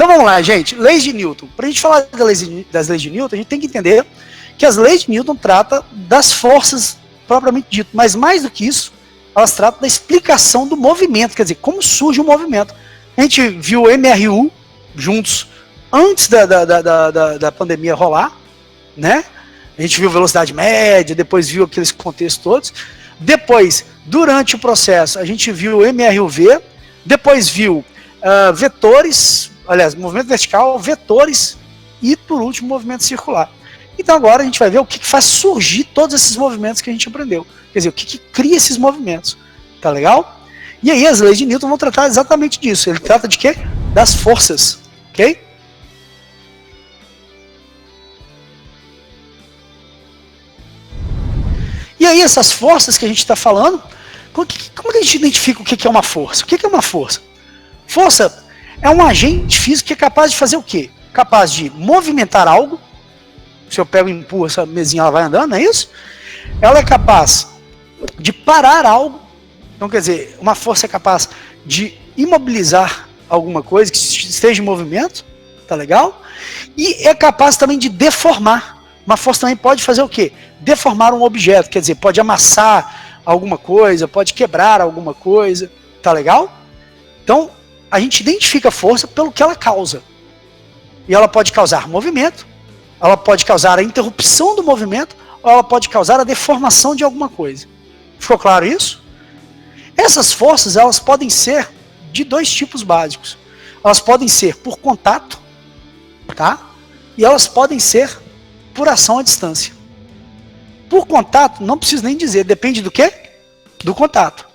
Então vamos lá, gente. Leis de Newton. Para a gente falar das leis de Newton, a gente tem que entender que as leis de Newton tratam das forças propriamente dito, mas mais do que isso, elas tratam da explicação do movimento, quer dizer, como surge o movimento. A gente viu o MRU juntos antes da pandemia rolar, né? A gente viu velocidade média, depois viu aqueles contextos todos. Depois, durante o processo, a gente viu o MRUV, depois viu vetores, aliás, movimento vertical, vetores e, por último, movimento circular. Então agora a gente vai ver o que faz surgir todos esses movimentos que a gente aprendeu. Quer dizer, o que cria esses movimentos. Tá legal? E aí as leis de Newton vão tratar exatamente disso. Ele trata de quê? Das forças. Ok? E aí essas forças que a gente está falando, como que a gente identifica o que é uma força? O que é uma força? Força é um agente físico que é capaz de fazer o quê? Capaz de movimentar algo. Se eu pego e empurro essa mesinha, ela vai andando, não é isso? Ela é capaz de parar algo. Então, quer dizer, uma força é capaz de imobilizar alguma coisa que esteja em movimento, tá legal? E é capaz também de deformar. Uma força também pode fazer o quê? Deformar um objeto, quer dizer, pode amassar alguma coisa, pode quebrar alguma coisa, tá legal? Então, a gente identifica a força pelo que ela causa. E ela pode causar movimento, ela pode causar a interrupção do movimento, ou ela pode causar a deformação de alguma coisa. Ficou claro isso? Essas forças, elas podem ser de dois tipos básicos. Elas podem ser por contato, tá? E elas podem ser por ação à distância. Por contato, não preciso nem dizer, depende do quê? Do contato.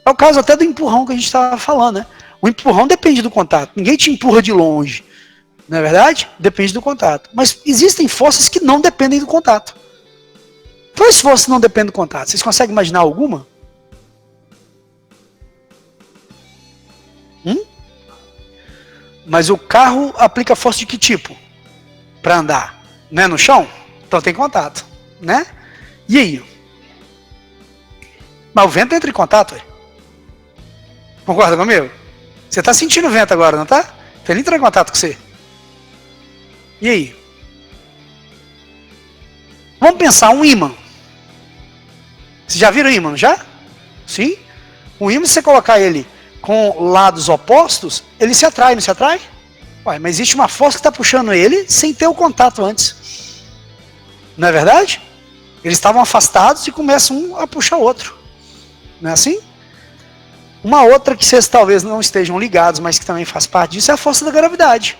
É o caso até do empurrão que a gente estava falando, né? O empurrão depende do contato. Ninguém te empurra de longe. Não é verdade? Depende do contato. Mas existem forças que não dependem do contato. Quais forças não dependem do contato? Vocês conseguem imaginar alguma? Mas o carro aplica força de que tipo? Para andar? Não é no chão? Então tem contato, né? E aí? Mas o vento entra em contato, ué. Concorda comigo? Você está sentindo o vento agora, não tá? Ele entra em contato com você. E aí? Vamos pensar um ímã. Vocês já viram ímã, já? Sim? O ímã, se você colocar ele com lados opostos, ele se atrai, não se atrai? Ué, mas existe uma força que está puxando ele sem ter o contato antes. Não é verdade? Eles estavam afastados e começam um a puxar o outro. Não é assim? Uma outra que vocês talvez não estejam ligados, mas que também faz parte disso, é a força da gravidade.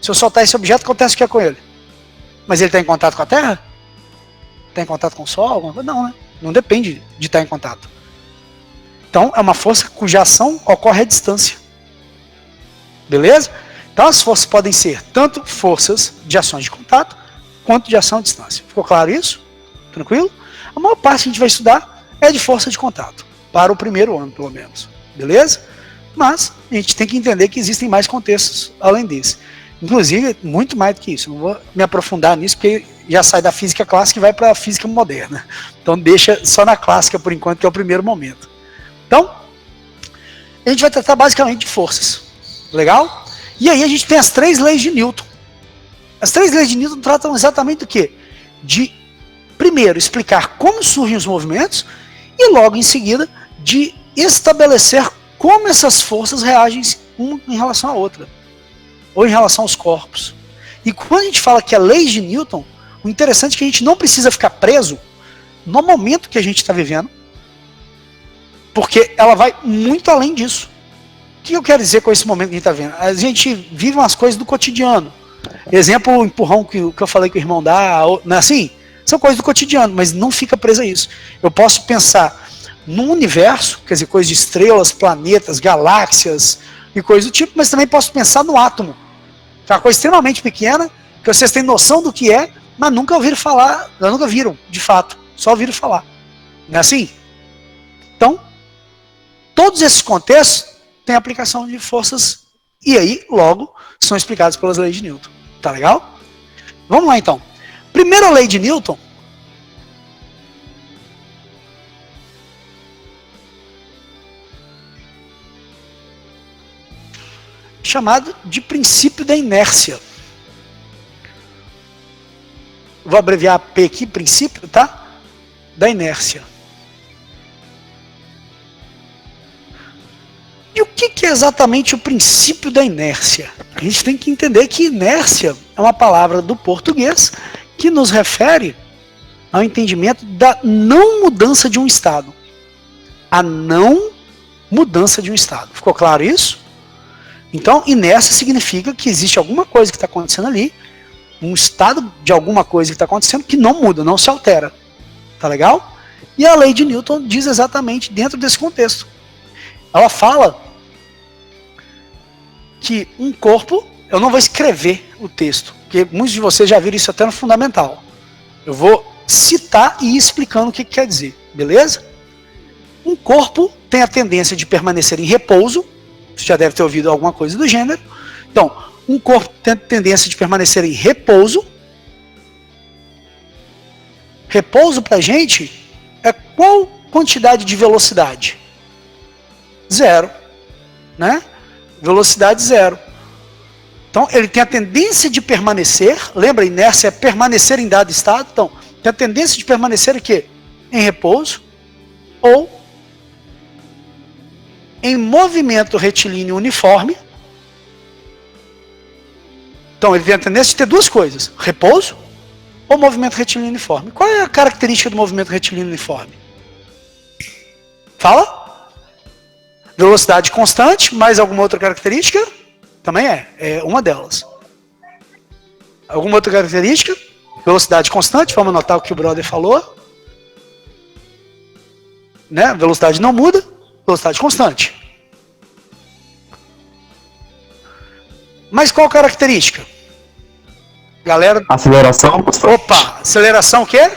Se eu soltar esse objeto, acontece o que é com ele? Mas ele está em contato com a Terra? Está em contato com o Sol? Não, né? Não depende de estar em contato. Então, é uma força cuja ação ocorre à distância. Beleza? Então, as forças podem ser tanto forças de ações de contato, quanto de ação à distância. Ficou claro isso? Tranquilo? A maior parte que a gente vai estudar é de força de contato. Para o primeiro ano, pelo menos. Beleza? Mas, a gente tem que entender que existem mais contextos além desse. Inclusive, muito mais do que isso. Não vou me aprofundar nisso, porque já sai da física clássica e vai para a física moderna. Então, deixa só na clássica, por enquanto, que é o primeiro momento. Então, a gente vai tratar basicamente de forças. Legal? E aí a gente tem as 3 leis de Newton. As 3 leis de Newton tratam exatamente do quê? De, primeiro, explicar como surgem os movimentos e, logo em seguida, de estabelecer como essas forças reagem uma em relação à outra. Ou em relação aos corpos. E quando a gente fala que é leis de Newton, o interessante é que a gente não precisa ficar preso no momento que a gente está vivendo, porque ela vai muito além disso. O que eu quero dizer com esse momento que a gente está vendo? A gente vive umas coisas do cotidiano. Exemplo, o empurrão que eu falei que o irmão dá, não é assim? São coisas do cotidiano, mas não fica preso a isso. Eu posso pensar num universo, quer dizer, coisas de estrelas, planetas, galáxias e coisas do tipo, mas também posso pensar no átomo. Que é uma coisa extremamente pequena, que vocês têm noção do que é, mas nunca ouviram falar, nunca viram, de fato, só ouviram falar. Não é assim? Então, todos esses contextos têm aplicação de forças e aí, logo, são explicados pelas leis de Newton. Tá legal? Vamos lá, então. Primeira lei de Newton. chamado de princípio da inércia. Vou abreviar P aqui, princípio, tá? Da inércia. E o que é exatamente o princípio da inércia? A gente tem que entender que inércia é uma palavra do português que nos refere ao entendimento da não mudança de um estado. A não mudança de um estado. Ficou claro isso? Então, inércia significa que existe alguma coisa que está acontecendo ali, um estado de alguma coisa que está acontecendo que não muda, não se altera. Tá legal? E a lei de Newton diz exatamente dentro desse contexto. Ela fala que um corpo, eu não vou escrever o texto, porque muitos de vocês já viram isso até no fundamental. Eu vou citar e ir explicando o que quer dizer, beleza? Um corpo tem a tendência de permanecer em repouso, você já deve ter ouvido alguma coisa do gênero. Então, um corpo tem a tendência de permanecer em repouso. Repouso pra gente é qual quantidade de velocidade? Zero, né? Velocidade zero. Então, ele tem a tendência de permanecer, lembra, inércia é permanecer em dado estado, então, tem a tendência de permanecer o quê? Em repouso ou em movimento retilíneo uniforme. Então, ele tem a tendência de ter duas coisas, repouso ou movimento retilíneo uniforme. Qual é a característica do movimento retilíneo uniforme? Fala? Velocidade constante, mais alguma outra característica? Também é uma delas. Alguma outra característica? Velocidade constante, vamos anotar o que o brother falou. Né? Velocidade não muda, velocidade constante. Mas qual característica? Galera. Aceleração constante. Opa, aceleração o quê?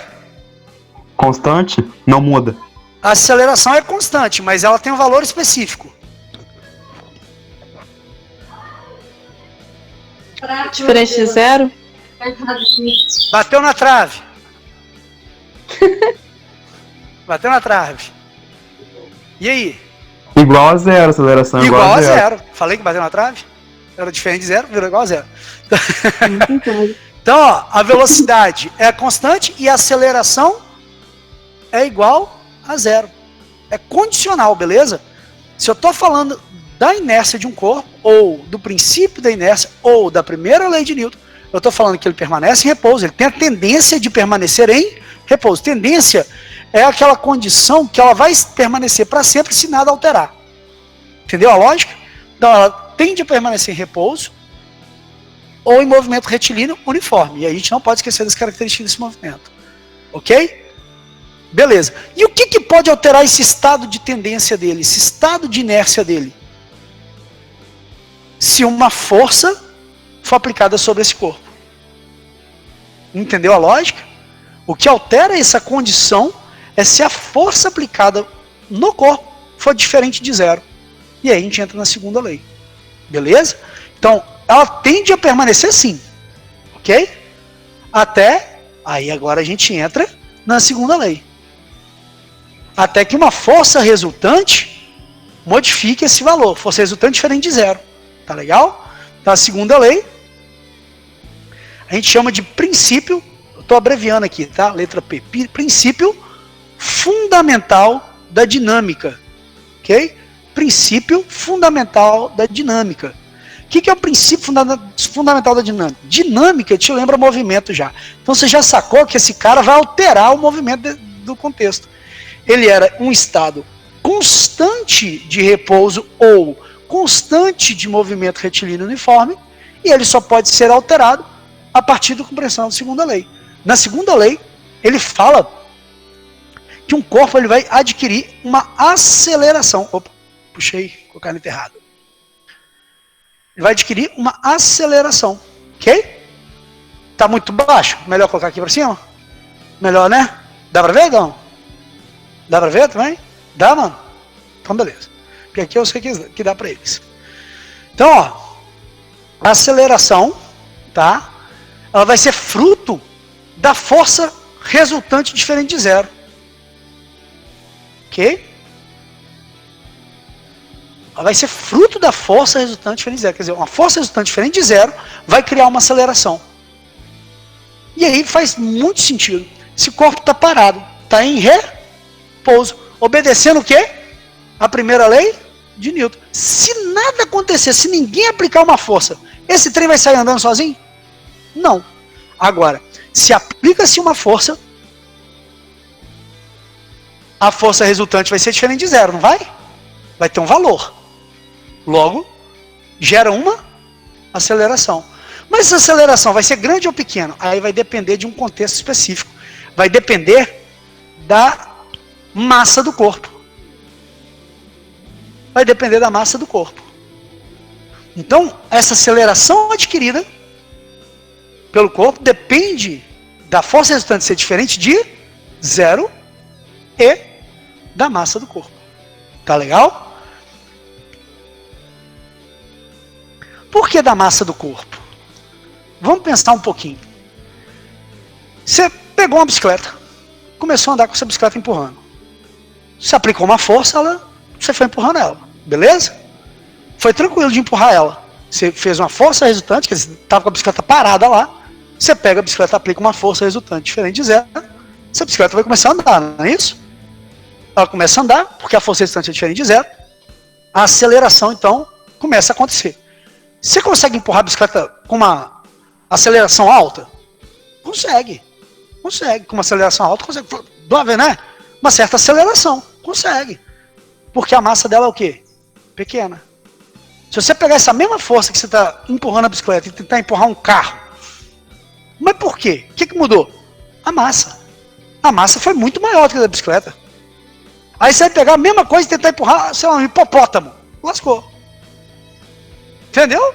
Constante, não muda. A aceleração é constante, mas ela tem um valor específico. Diferente de zero? Bateu na trave. Bateu na trave. E aí? Igual a zero, aceleração Igual a zero. Falei que bateu na trave? Era diferente de zero, virou igual a zero. Então, ó, a velocidade é constante e a aceleração é igual a zero. É condicional, beleza? Se eu estou falando da inércia de um corpo, ou do princípio da inércia, ou da primeira lei de Newton, eu estou falando que ele permanece em repouso, ele tem a tendência de permanecer em repouso. Tendência é aquela condição que ela vai permanecer para sempre se nada alterar. Entendeu a lógica? Então, ela tende a permanecer em repouso, ou em movimento retilíneo uniforme. E a gente não pode esquecer das características desse movimento. Ok? Beleza. E o que pode alterar esse estado de tendência dele, esse estado de inércia dele? Se uma força for aplicada sobre esse corpo. Entendeu a lógica? O que altera essa condição é se a força aplicada no corpo for diferente de zero. E aí a gente entra na segunda lei. Beleza? Então, ela tende a permanecer sim. Ok? Até, aí agora a gente entra na segunda lei. Até que uma força resultante modifique esse valor. Força resultante diferente de zero. Tá legal? Então, a segunda lei, a gente chama de princípio, eu estou abreviando aqui, tá? Letra P. Princípio fundamental da dinâmica. Ok? Princípio fundamental da dinâmica. O que é o princípio fundamental da dinâmica? Dinâmica te lembra movimento já. Então você já sacou que esse cara vai alterar o movimento do contexto. Ele era um estado constante de repouso ou constante de movimento retilíneo uniforme, e ele só pode ser alterado a partir da compreensão da segunda lei. Na segunda lei, ele fala que um corpo ele vai adquirir uma aceleração. Opa, puxei com a caneta errada. Ele vai adquirir uma aceleração, ok? Tá muito baixo? Melhor colocar aqui para cima? Melhor, né? Dá para ver, Dão? Dá para ver também? Dá, mano? Então, beleza. Porque aqui eu sei que dá para eles. Então, ó, a aceleração, tá? Ela vai ser fruto da força resultante diferente de zero. Ok? vai ser fruto da força resultante diferente de zero. Quer dizer, uma força resultante diferente de zero vai criar uma aceleração. E aí faz muito sentido. Esse corpo está parado, está em repouso, obedecendo o quê? A primeira lei de Newton. Se nada acontecer, se ninguém aplicar uma força, esse trem vai sair andando sozinho? Não. Agora, se aplica-se uma força, a força resultante vai ser diferente de zero, não vai? Vai ter um valor. Logo, gera uma aceleração. Mas essa aceleração vai ser grande ou pequena? Aí vai depender de um contexto específico. Vai depender da massa do corpo. Vai depender da massa do corpo. Então, essa aceleração adquirida pelo corpo depende da força resultante ser diferente de zero e da massa do corpo. Tá legal? Por que da massa do corpo? Vamos pensar um pouquinho. Você pegou uma bicicleta, começou a andar com essa bicicleta empurrando. Você aplicou uma força, você foi empurrando ela. Beleza? Foi tranquilo de empurrar ela. Você fez uma força resultante, quer dizer, estava com a bicicleta parada lá. Você pega a bicicleta, aplica uma força resultante diferente de zero. Essa bicicleta vai começar a andar, não é isso? Ela começa a andar, porque a força resultante é diferente de zero. A aceleração, então, começa a acontecer. Você consegue empurrar a bicicleta com uma aceleração alta? Consegue. Consegue. Com uma aceleração alta, consegue. Dá ver, né? Uma certa aceleração. Consegue. Porque a massa dela é o quê? Pequena. Se você pegar essa mesma força que você está empurrando a bicicleta e tentar empurrar um carro, mas por quê? O que mudou? A massa. A massa foi muito maior do que a da bicicleta. Aí você vai pegar a mesma coisa e tentar empurrar, sei lá, um hipopótamo. Lascou. Entendeu?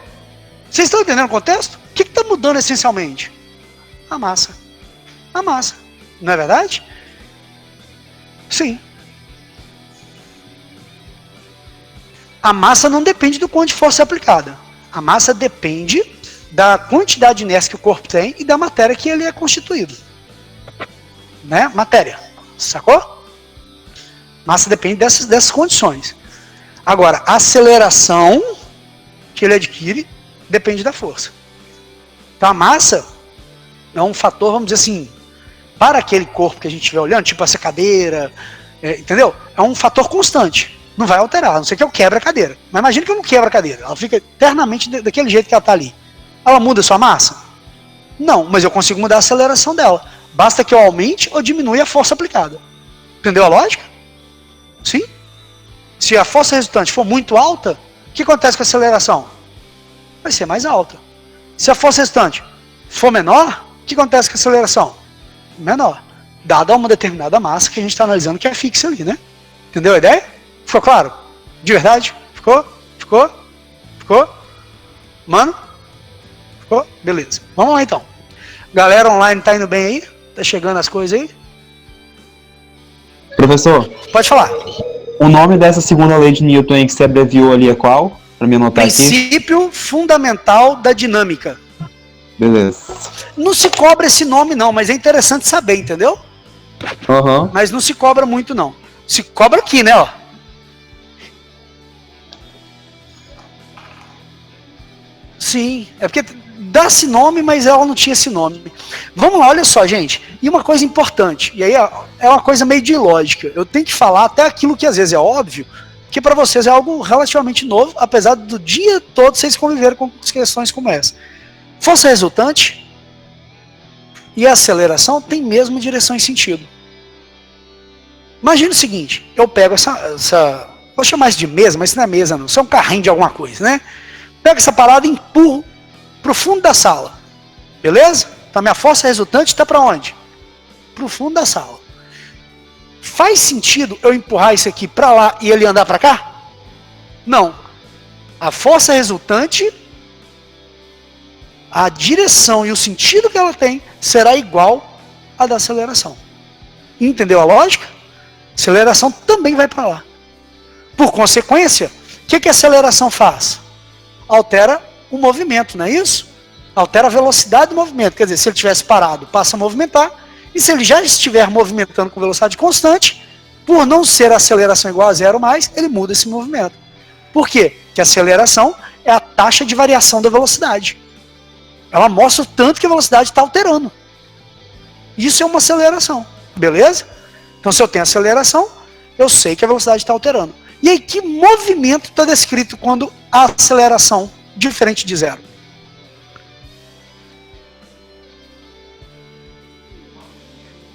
Vocês estão entendendo o contexto? O que está mudando essencialmente? A massa. A massa. Não é verdade? Sim. A massa não depende do quanto de força é aplicada. A massa depende da quantidade de inércia que o corpo tem e da matéria que ele é constituído. Né? Matéria. Sacou? Massa depende dessas condições. Agora, a aceleração que ele adquire depende da força. Então a massa é um fator, vamos dizer assim, para aquele corpo que a gente estiver olhando, tipo essa cadeira, entendeu? É um fator constante. Não vai alterar, a não ser que eu quebre a cadeira. Mas imagina que eu não quebro a cadeira. Ela fica eternamente daquele jeito que ela está ali. Ela muda a sua massa? Não, mas eu consigo mudar a aceleração dela. Basta que eu aumente ou diminua a força aplicada. Entendeu a lógica? Sim? Se a força resultante for muito alta, o que acontece com a aceleração? Vai ser mais alta. Se a força resultante for menor, o que acontece com a aceleração? Menor. Dada uma determinada massa que a gente está analisando que é fixa ali, né? Entendeu a ideia? Ficou claro? De verdade? Ficou? Ficou? Ficou? Mano? Ficou? Beleza. Vamos lá então. Galera online tá indo bem aí? Tá chegando as coisas aí? Professor, Pode falar. o nome dessa segunda lei de Newton aí que você abreviou ali é qual? Para me anotar aqui. Princípio fundamental da dinâmica. Beleza. Não se cobra esse nome não, mas é interessante saber, entendeu? Aham. Mas não se cobra muito não. Se cobra aqui, né, ó. Sim, é porque dá esse nome, mas ela não tinha esse nome. Vamos lá, olha só, gente. E uma coisa importante, e aí é uma coisa meio de ilógica. Eu tenho que falar até aquilo que às vezes é óbvio, que para vocês é algo relativamente novo, apesar do dia todo vocês conviverem com questões como essa. Força resultante e a aceleração tem mesmo direção e sentido. Imagina o seguinte, eu pego essa vou chamar isso de mesa, mas isso não é mesa não, isso é um carrinho de alguma coisa, né? Pego essa parada e empurro para o fundo da sala. Beleza? Então a minha força resultante está para onde? Para o fundo da sala. Faz sentido eu empurrar isso aqui para lá e ele andar para cá? Não. A força resultante, a direção e o sentido que ela tem será igual à da aceleração. Entendeu a lógica? A aceleração também vai para lá. Por consequência, o que a aceleração faz? Altera o movimento, não é isso? Altera a velocidade do movimento. Quer dizer, se ele tivesse parado, passa a movimentar. E se ele já estiver movimentando com velocidade constante, por não ser a aceleração igual a zero mais, ele muda esse movimento. Por quê? Porque a aceleração é a taxa de variação da velocidade. Ela mostra o tanto que a velocidade está alterando. Isso é uma aceleração, beleza? Então se eu tenho aceleração, eu sei que a velocidade está alterando. E aí, que movimento está descrito quando a aceleração diferente de zero?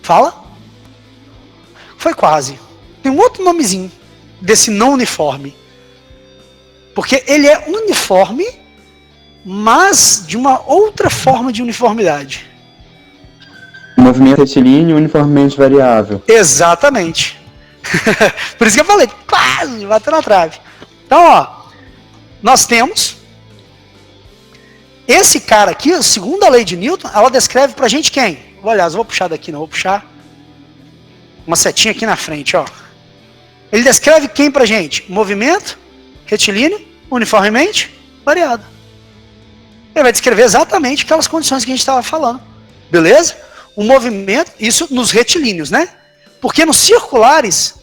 Fala? Foi quase. Tem um outro nomezinho desse não uniforme. Porque ele é uniforme, mas de uma outra forma de uniformidade. Movimento retilíneo uniformemente variável. Exatamente. Por isso que eu falei, quase, bateu na trave. Então, ó, nós temos esse cara aqui, a segunda lei de Newton, ela descreve pra gente quem? Aliás, eu vou puxar daqui, não vou puxar uma setinha aqui na frente, ó. Ele descreve quem pra gente? Movimento retilíneo uniformemente variado. Ele vai descrever exatamente aquelas condições que a gente estava falando. Beleza? O movimento, isso nos retilíneos, né? Porque nos circulares,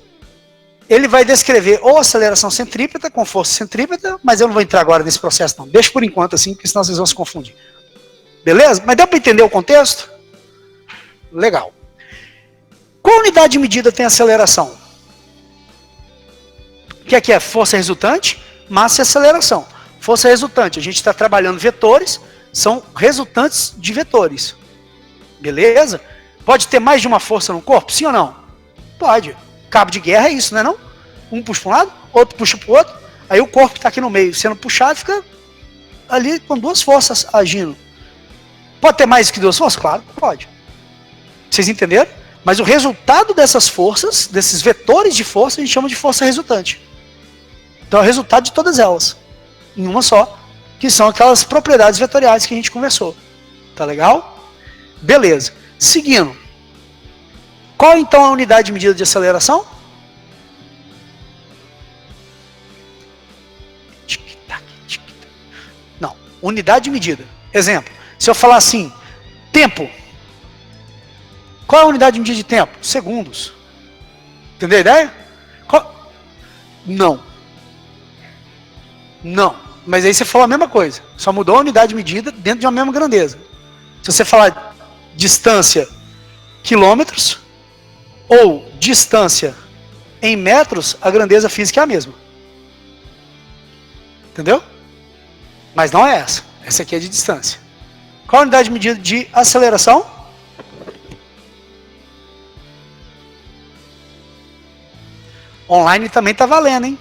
ele vai descrever ou aceleração centrípeta com força centrípeta, mas eu não vou entrar agora nesse processo não. Deixa por enquanto assim, porque senão vocês vão se confundir. Beleza? Mas deu para entender o contexto? Legal. Qual unidade de medida tem aceleração? O que aqui é força resultante, massa e aceleração. Força resultante, a gente está trabalhando vetores, são resultantes de vetores. Beleza? Pode ter mais de uma força no corpo? Sim ou não? Pode. Cabo de guerra é isso, não é não? Um puxa para um lado, outro puxa para o outro, aí o corpo que está aqui no meio sendo puxado fica ali com duas forças agindo. Pode ter mais que duas forças? Claro, pode. Vocês entenderam? Mas o resultado dessas forças, desses vetores de força, a gente chama de força resultante. Então é o resultado de todas elas, em uma só, que são aquelas propriedades vetoriais que a gente conversou. Tá legal? Beleza. Seguindo. Qual então a unidade de medida de aceleração? Não. Unidade de medida. Exemplo. Se eu falar assim, tempo. Qual é a unidade de medida de tempo? Segundos. Entendeu a ideia? Não. Não. Mas aí você falou a mesma coisa. Só mudou a unidade de medida dentro de uma mesma grandeza. Se você falar distância quilômetros ou distância em metros, a grandeza física é a mesma. Entendeu? Mas não é essa. Essa aqui é de distância. Qual a unidade de medida de aceleração? Online também está valendo, hein?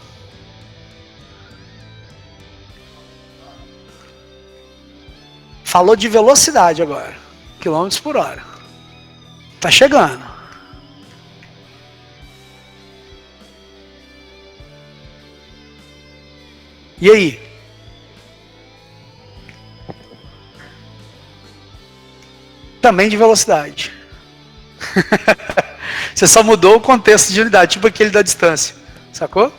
Falou de velocidade agora. Quilômetros por hora. Tá chegando. E aí? Também de velocidade. Você só mudou o contexto de unidade, tipo aquele da distância. Sacou?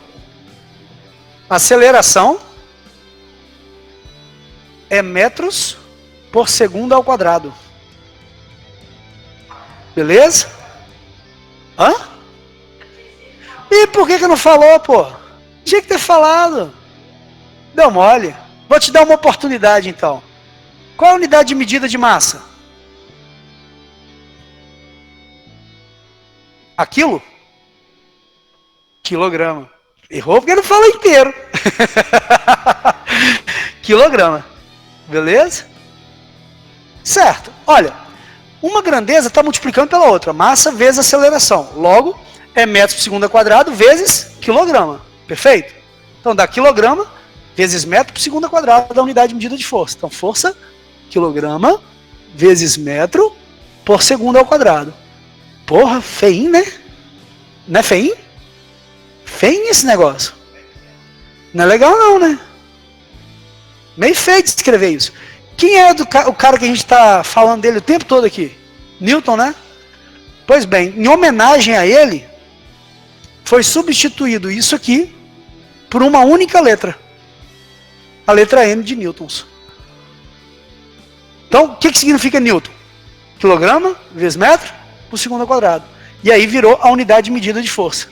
Aceleração é metros por segundo ao quadrado. Beleza? Hã? E por que não falou, pô? Tinha que ter falado. Deu mole. Vou te dar uma oportunidade, então. Qual a unidade de medida de massa? Aquilo? Quilograma. Errou porque não fala inteiro. Quilograma. Beleza? Certo. Olha. Uma grandeza está multiplicando pela outra. Massa vezes aceleração. Logo, é metros por segundo ao quadrado vezes quilograma. Perfeito? Então dá quilograma vezes metro por segundo ao quadrado da unidade de medida de força. Então força, quilograma, vezes metro por segundo ao quadrado. Porra, feinho, né? Não é feinho? Feinho esse negócio. Não é legal não, né? Meio feio de escrever isso. Quem é o cara que a gente está falando dele o tempo todo aqui? Newton, né? Pois bem, em homenagem a ele, foi substituído isso aqui por uma única letra. A letra N de newtons. Então, o que significa Newton? Quilograma vezes metro por segundo ao quadrado. E aí virou a unidade de medida de força.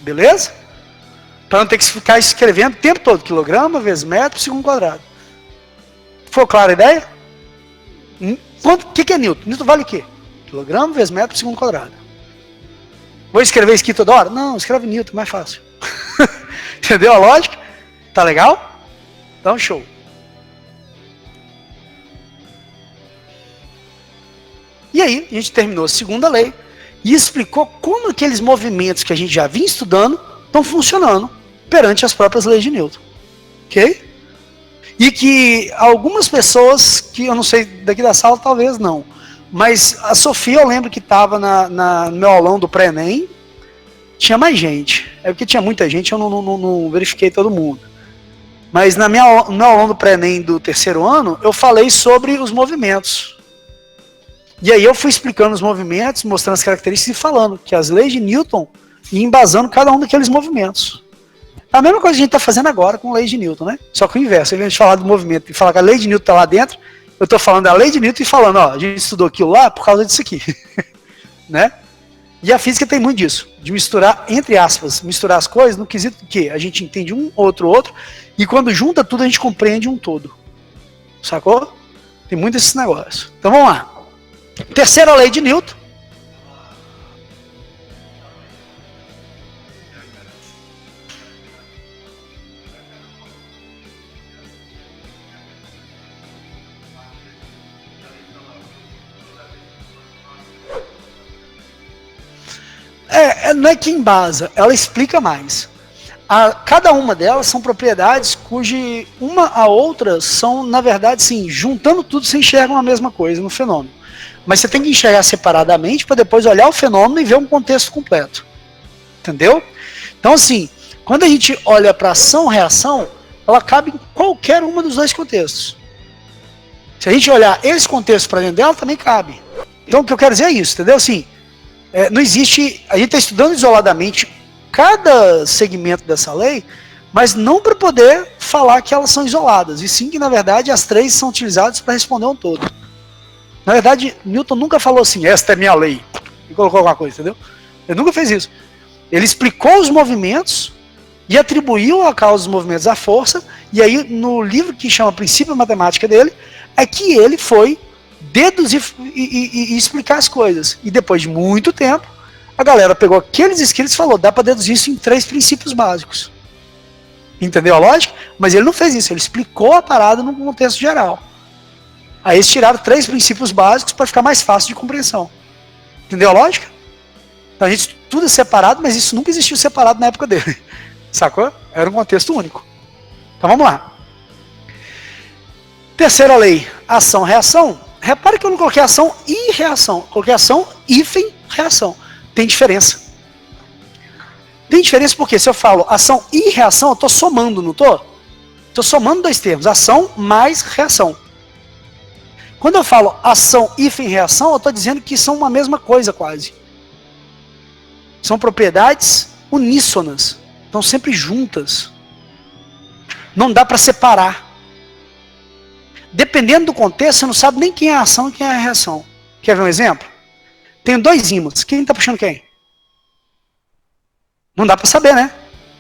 Beleza? Para não ter que ficar escrevendo o tempo todo. Quilograma vezes metro por segundo quadrado. Ficou clara a ideia? O que é Newton? Newton vale o quê? Quilograma vezes metro por segundo quadrado. Vou escrever isso aqui toda hora? Não, escreve Newton, mais fácil. Entendeu a lógica? Tá legal? Então, show. E aí, a gente terminou a segunda lei e explicou como aqueles movimentos que a gente já vinha estudando estão funcionando perante as próprias leis de Newton. Ok? E que algumas pessoas, que eu não sei daqui da sala, talvez não, mas a Sofia, eu lembro que estava no meu aulão do pré-ENEM, tinha mais gente. É porque tinha muita gente, eu não verifiquei todo mundo. Mas no meu aulão do pré-ENEM do terceiro ano, eu falei sobre os movimentos. E aí eu fui explicando os movimentos, mostrando as características e falando que as leis de Newton iam embasando cada um daqueles movimentos. A mesma coisa que a gente está fazendo agora com a lei de Newton, né? Só que o inverso, ao invés de falar do movimento e falar que a lei de Newton está lá dentro, eu estou falando da lei de Newton e falando, ó, a gente estudou aquilo lá por causa disso aqui. Né? E a física tem muito disso, de misturar, entre aspas, misturar as coisas no quesito que a gente entende um, outro, e quando junta tudo a gente compreende um todo. Sacou? Tem muito esses negócios. Então vamos lá. Terceira lei de Newton. Não é que embasa, ela explica mais. Cada uma delas são propriedades cuja uma a outra são, na verdade, sim, juntando tudo você enxerga uma mesma coisa no fenômeno. Mas você tem que enxergar separadamente para depois olhar o fenômeno e ver um contexto completo. Entendeu? Então, assim, quando a gente olha para ação-reação, ela cabe em qualquer uma dos dois contextos. Se a gente olhar esse contexto para dentro dela, também cabe. Então, o que eu quero dizer é isso, entendeu? Assim, não existe... A gente está estudando isoladamente cada segmento dessa lei, mas não para poder falar que elas são isoladas, e sim que, na verdade, as três são utilizadas para responder um todo. Na verdade, Newton nunca falou assim, esta é minha lei, e colocou alguma coisa, entendeu? Ele nunca fez isso. Ele explicou os movimentos e atribuiu a causa dos movimentos à força, e aí no livro que chama Princípio Matemática dele, é que ele foi deduzir e explicar as coisas. E depois de muito tempo, a galera pegou aqueles escritos e falou, dá para deduzir isso em 3 princípios básicos. Entendeu a lógica? Mas ele não fez isso, ele explicou a parada num contexto geral. Aí eles tiraram 3 princípios básicos para ficar mais fácil de compreensão. Entendeu a lógica? Então a gente estuda separado, mas isso nunca existiu separado na época dele. Sacou? Era um contexto único. Então vamos lá. Terceira lei, ação-reação. Repare que eu não coloquei ação e reação. Coloquei ação, hífen, reação. Tem diferença. Tem diferença porque se eu falo ação e reação, eu estou somando, não estou? Estou somando 2 termos, ação mais reação. Quando eu falo ação, hífen, reação, eu estou dizendo que são uma mesma coisa quase. São propriedades uníssonas. Estão sempre juntas. Não dá para separar. Dependendo do contexto, você não sabe nem quem é a ação e quem é a reação. Quer ver um exemplo? Tenho 2 ímãs. Quem está puxando quem? Não dá para saber, né?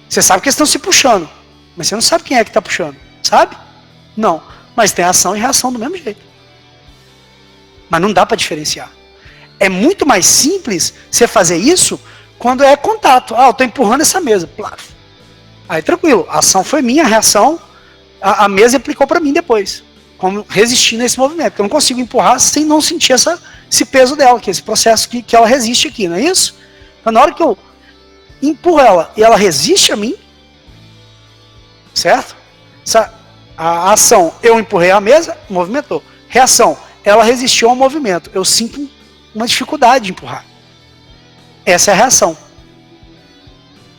Você sabe que eles estão se puxando. Mas você não sabe quem é que está puxando. Sabe? Não. Mas tem ação e reação do mesmo jeito. Mas não dá para diferenciar. É muito mais simples você fazer isso quando é contato. Ah, eu estou empurrando essa mesa. Aí tranquilo. A ação foi minha, a reação, a mesa aplicou para mim depois. Como resistindo a esse movimento. Porque eu não consigo empurrar sem não sentir esse peso dela, que é esse processo que ela resiste aqui, não é isso? Então na hora que eu empurro ela e ela resiste a mim, certo? A ação, eu empurrei a mesa, movimentou. Reação, ela resistiu ao movimento. Eu sinto uma dificuldade de empurrar. Essa é a reação.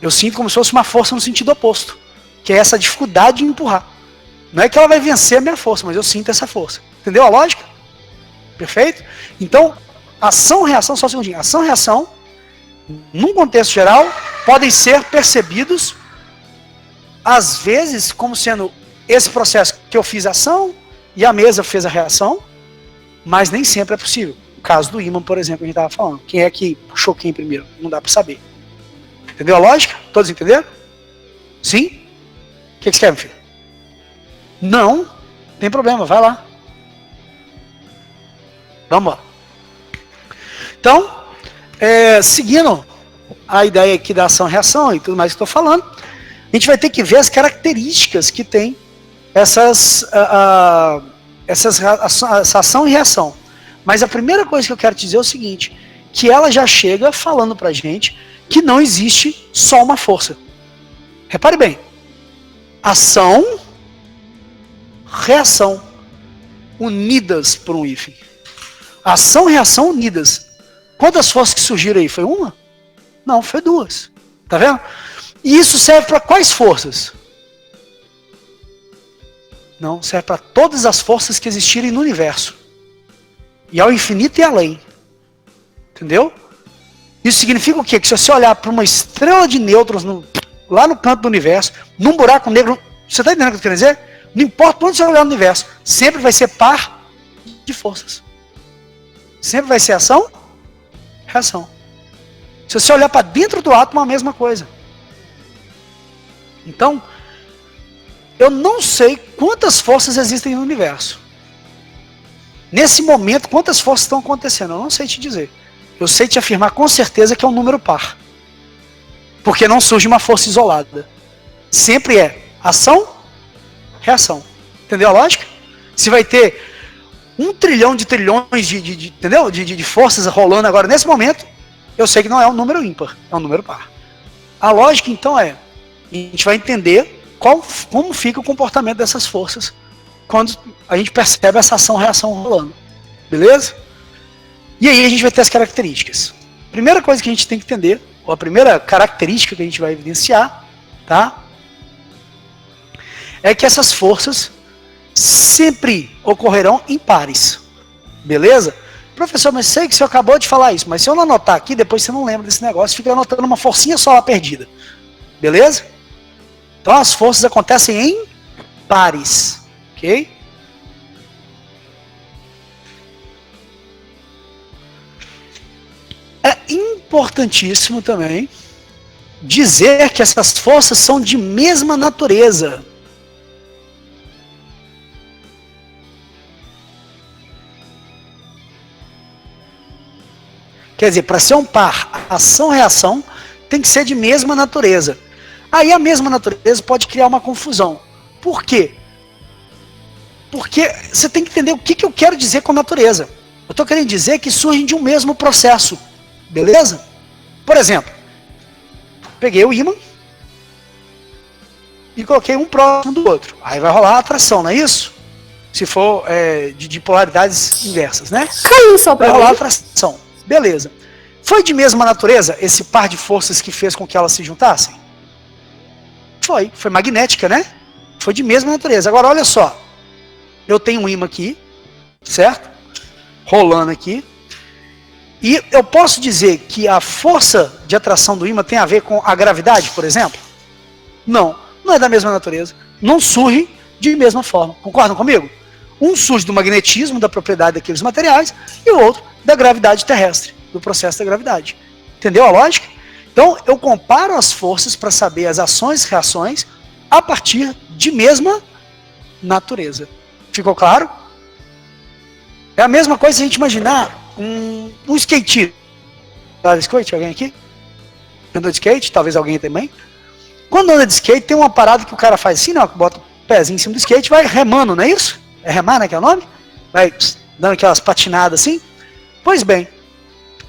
Eu sinto como se fosse uma força no sentido oposto, que é essa dificuldade de empurrar. Não é que ela vai vencer a minha força, mas eu sinto essa força. Entendeu a lógica? Perfeito? Então, ação e reação, só um segundinho. Ação e reação, num contexto geral, podem ser percebidos, às vezes, como sendo esse processo que eu fiz a ação e a mesa fez a reação, mas nem sempre é possível. O caso do ímã, por exemplo, que a gente estava falando. Quem é que puxou quem primeiro? Não dá para saber. Entendeu a lógica? Todos entenderam? Sim? O que você quer, meu filho? Não, tem problema, vai lá. Vamos lá. Então, seguindo a ideia aqui da ação-reação e tudo mais que estou falando, a gente vai ter que ver as características que tem essa ação e reação. Mas a primeira coisa que eu quero te dizer é o seguinte, que ela já chega falando pra gente que não existe só uma força. Repare bem, ação, reação, unidas por um hífen. Ação e reação unidas. Quantas forças que surgiram aí? Foi uma? Não, foi duas. Tá vendo? E isso serve para quais forças? Não, serve para todas as forças que existirem no universo. E ao infinito e além. Entendeu? Isso significa o quê? Que se você olhar para uma estrela de nêutrons lá no canto do universo, num buraco negro, você está entendendo o que eu quero dizer? Não importa onde você olhar no universo, sempre vai ser par de forças. Sempre vai ser ação, reação. Se você olhar para dentro do átomo, é a mesma coisa. Então, eu não sei quantas forças existem no universo. Nesse momento, quantas forças estão acontecendo? Eu não sei te dizer. Eu sei te afirmar com certeza que é um número par. Porque não surge uma força isolada. Sempre é ação, reação. Entendeu a lógica? Se vai ter 1 trilhão de trilhões entendeu? De forças rolando agora nesse momento, eu sei que não é um número ímpar, é um número par. A lógica então a gente vai entender como fica o comportamento dessas forças quando a gente percebe essa ação-reação rolando. Beleza? E aí a gente vai ter as características. Primeira coisa que a gente tem que entender, ou a primeira característica que a gente vai evidenciar, tá? É que essas forças sempre ocorrerão em pares. Beleza? Professor, mas sei que você acabou de falar isso, mas se eu não anotar aqui, depois você não lembra desse negócio, fica anotando uma forcinha só lá perdida. Beleza? Então as forças acontecem em pares. Ok? É importantíssimo também dizer que essas forças são de mesma natureza. Quer dizer, para ser um par, ação-reação tem que ser de mesma natureza. Aí a mesma natureza pode criar uma confusão. Por quê? Porque você tem que entender o que eu quero dizer com natureza. Eu estou querendo dizer que surgem de um mesmo processo. Beleza? Por exemplo, peguei o ímã e coloquei um próximo do outro. Aí vai rolar a atração, não é isso? Se for de polaridades inversas, né? Caiu só pra vai rolar a mim. atração. Beleza. Foi de mesma natureza esse par de forças que fez com que elas se juntassem? Foi magnética, né? Foi de mesma natureza. Agora olha só. Eu tenho um ímã aqui, certo? Rolando aqui. E eu posso dizer que a força de atração do ímã tem a ver com a gravidade, por exemplo? Não, não é da mesma natureza. Não surge de mesma forma. Concordam comigo? Um surge do magnetismo, da propriedade daqueles materiais, e o outro da gravidade terrestre, do processo da gravidade. Entendeu a lógica? Então, eu comparo as forças para saber as ações e reações a partir de mesma natureza. Ficou claro? É a mesma coisa se a gente imaginar um skate. Anda de skate? Alguém aqui? Andou de skate? Talvez alguém também. Quando anda de skate, tem uma parada que o cara faz assim, não, que bota o pezinho em cima do skate e vai remando, não é isso? É remar, né, que é o nome? Vai dando aquelas patinadas assim. Pois bem,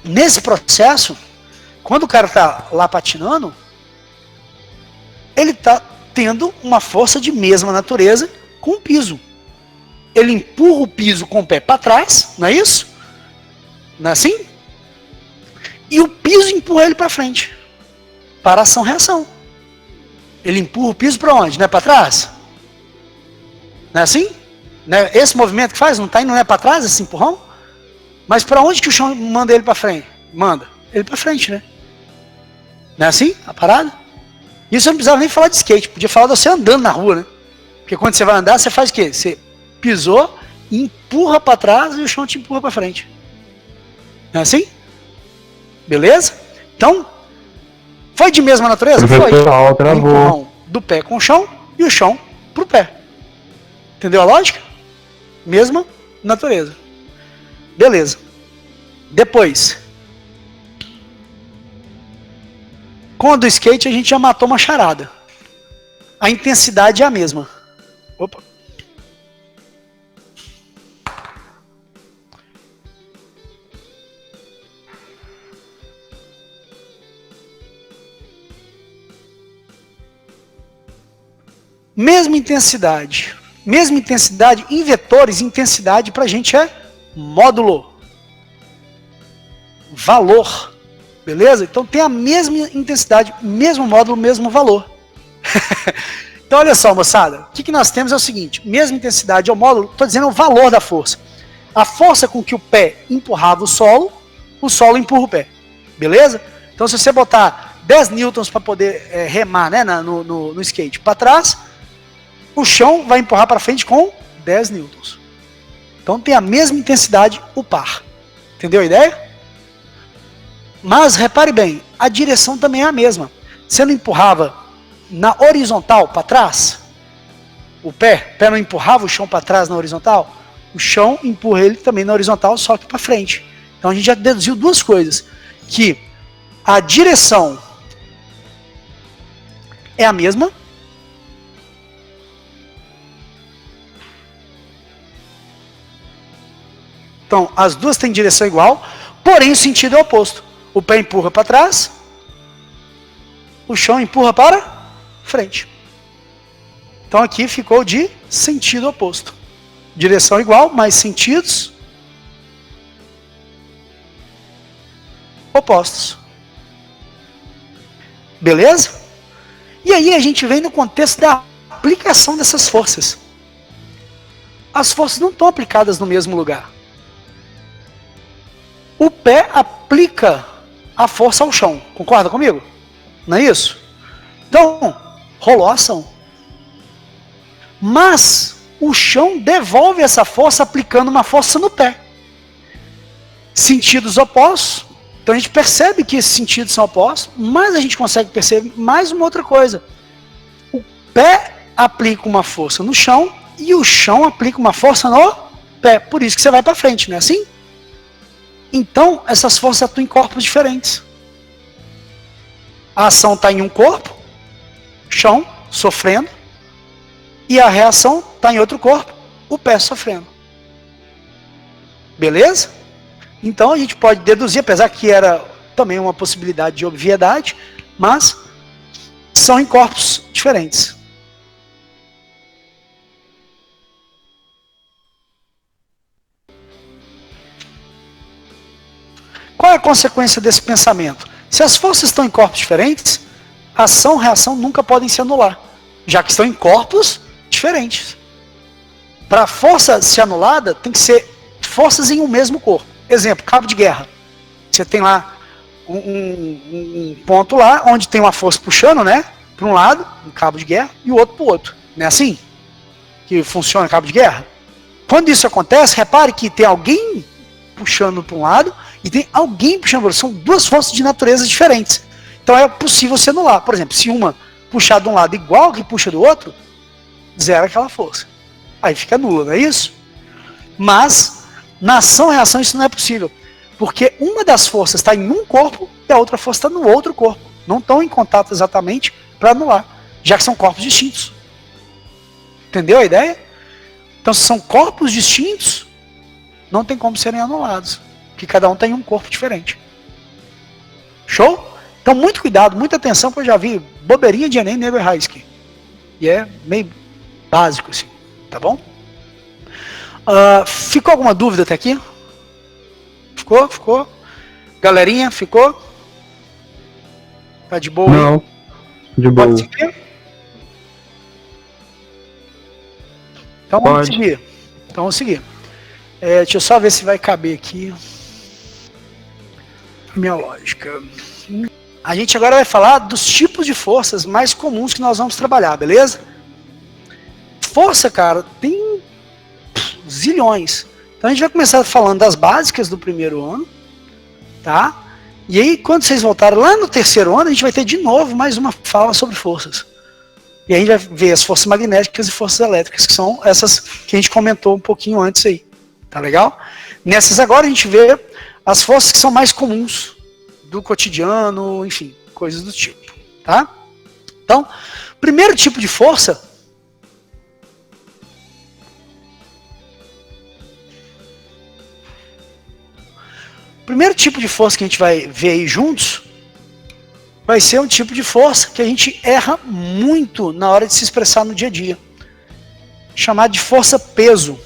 nesse processo, quando o cara está lá patinando, ele está tendo uma força de mesma natureza com o piso. Ele empurra o piso com o pé para trás, não é isso? Não é assim? E o piso empurra ele para frente. Para ação-reação. Ele empurra o piso para onde? Não é para trás? Não é assim? Não é esse movimento que faz? Não está indo, não é para trás esse empurrão? Mas para onde que o chão manda ele para frente? Manda ele para frente, né? Não é assim a parada? Isso eu não precisava nem falar de skate. Podia falar de você andando na rua, né? Porque quando você vai andar, você faz o quê? Você pisou, empurra para trás e o chão te empurra para frente. Não é assim? Beleza? Então, Foi de mesma natureza? Foi. Professor, O travou. empurrão do pé com o chão e o chão pro pé. Entendeu a lógica? Mesma natureza. Beleza. Depois, com a do skate a gente já matou uma charada. A intensidade é a mesma. Opa. Mesma intensidade. Mesma intensidade em vetores, intensidade pra gente é módulo. Valor. Beleza? Então tem a mesma intensidade, mesmo módulo, mesmo valor. Então olha só, moçada. O que nós temos é o seguinte. Mesma intensidade ao módulo, estou dizendo o valor da força. A força com que o pé empurrava o solo empurra o pé. Beleza? Então se você botar 10 newtons para poder remar, né, no skate para trás, o chão vai empurrar para frente com 10 newtons. Então tem a mesma intensidade, o par. Entendeu a ideia? Mas repare bem, a direção também é a mesma. Você não empurrava na horizontal para trás? O pé não empurrava o chão para trás na horizontal? O chão empurra ele também na horizontal, só que para frente. Então a gente já deduziu duas coisas. Que a direção é a mesma. Então, as duas têm direção igual, porém o sentido é oposto. O pé empurra para trás, o chão empurra para frente. Então aqui ficou de sentido oposto. Direção igual, mas sentidos opostos. Beleza? E aí a gente vem no contexto da aplicação dessas forças. As forças não estão aplicadas no mesmo lugar. O pé aplica a força ao chão. Concorda comigo? Não é isso? Então, rolou a ação. Mas o chão devolve essa força aplicando uma força no pé. Sentidos opostos. Então a gente percebe que esses sentidos são opostos, mas a gente consegue perceber mais uma outra coisa. O pé aplica uma força no chão e o chão aplica uma força no pé. Por isso que você vai para frente, não é assim? Então, essas forças atuam em corpos diferentes. A ação está em um corpo, chão, sofrendo, e a reação está em outro corpo, o pé sofrendo. Beleza? Então a gente pode deduzir, apesar que era também uma possibilidade de obviedade, mas são em corpos diferentes. Qual é a consequência desse pensamento? Se as forças estão em corpos diferentes, ação e reação nunca podem se anular, já que estão em corpos diferentes. Para a força ser anulada, tem que ser forças em um mesmo corpo. Exemplo, cabo de guerra. Você tem lá um ponto lá, onde tem uma força puxando, né? Para um lado, um cabo de guerra, e o outro para o outro. Não é assim que funciona o cabo de guerra? Quando isso acontece, repare que tem alguém puxando para um lado e tem alguém puxando para o outro. São duas forças de natureza diferentes. Então é possível se anular. Por exemplo, se uma puxar de um lado igual que puxa do outro, zera aquela força. Aí fica nula, não é isso? Mas na ação e reação isso não é possível. Porque uma das forças está em um corpo e a outra força está no outro corpo. Não estão em contato exatamente para anular, já que são corpos distintos. Entendeu a ideia? Então, se são corpos distintos, não tem como serem anulados, porque cada um tem um corpo diferente. Show? Então, muito cuidado, muita atenção, porque eu já vi bobeirinha de Enem, nego errar isso aqui. E é meio básico, assim. Tá bom? Ficou alguma dúvida até aqui? Ficou? Ficou? Galerinha, ficou? Tá de boa? Não, de boa. Pode seguir? Então vamos seguir. Então vamos seguir. Deixa eu só ver se vai caber aqui a minha lógica. A gente agora vai falar dos tipos de forças mais comuns que nós vamos trabalhar, beleza? Força, cara, tem zilhões. Então a gente vai começar falando das básicas do primeiro ano, tá? E aí, quando vocês voltarem lá no terceiro ano, a gente vai ter de novo mais uma fala sobre forças. E aí a gente vai ver as forças magnéticas e forças elétricas, que são essas que a gente comentou um pouquinho antes aí. Tá legal? Nessas agora a gente vê as forças que são mais comuns do cotidiano, enfim, coisas do tipo. Tá? Então, primeiro tipo de força... O primeiro tipo de força que a gente vai ver aí juntos vai ser um tipo de força que a gente erra muito na hora de se expressar no dia a dia. Chamado de força-peso.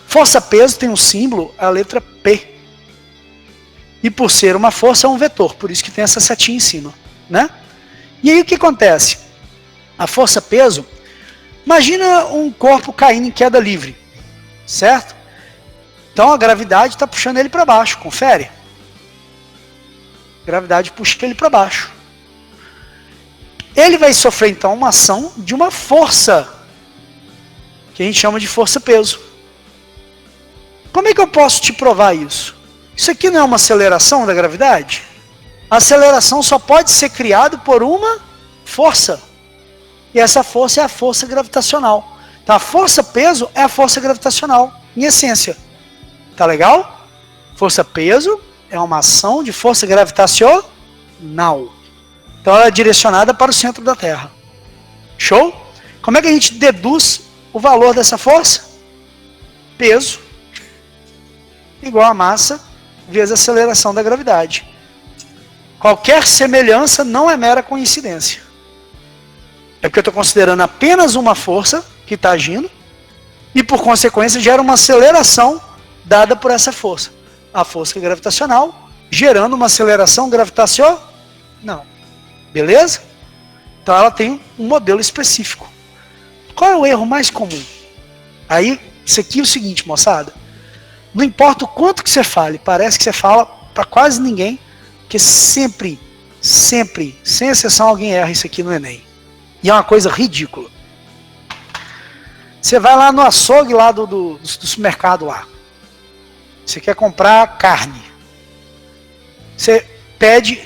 Força-peso tem um símbolo, a letra P. E por ser uma força é um vetor, por isso que tem essa setinha em cima, né? E aí o que acontece? A força-peso, imagina um corpo caindo em queda livre, certo? Então a gravidade está puxando ele para baixo, confere. A gravidade puxa ele para baixo. Ele vai sofrer então uma ação de uma força, que a gente chama de força-peso. Como é que eu posso te provar isso? Isso aqui não é uma aceleração da gravidade? A aceleração só pode ser criada por uma força. E essa força é a força gravitacional. Então a força-peso é a força gravitacional, em essência. Tá legal? Força-peso é uma ação de força gravitacional. Então ela é direcionada para o centro da Terra. Show? Como é que a gente deduz o valor dessa força? Peso igual a massa vezes a aceleração da gravidade. Qualquer semelhança não é mera coincidência. É porque eu estou considerando apenas uma força que está agindo e por consequência gera uma aceleração dada por essa força. A força gravitacional, gerando uma aceleração gravitacional. Não. Beleza? Então ela tem um modelo específico. Qual é o erro mais comum? Aí, isso aqui é o seguinte, moçada. Não importa o quanto que você fale, parece que você fala para quase ninguém, porque sempre, sem exceção, alguém erra isso aqui no Enem. E é uma coisa ridícula. Você vai lá no açougue lá do supermercado lá. Você quer comprar carne. Você pede,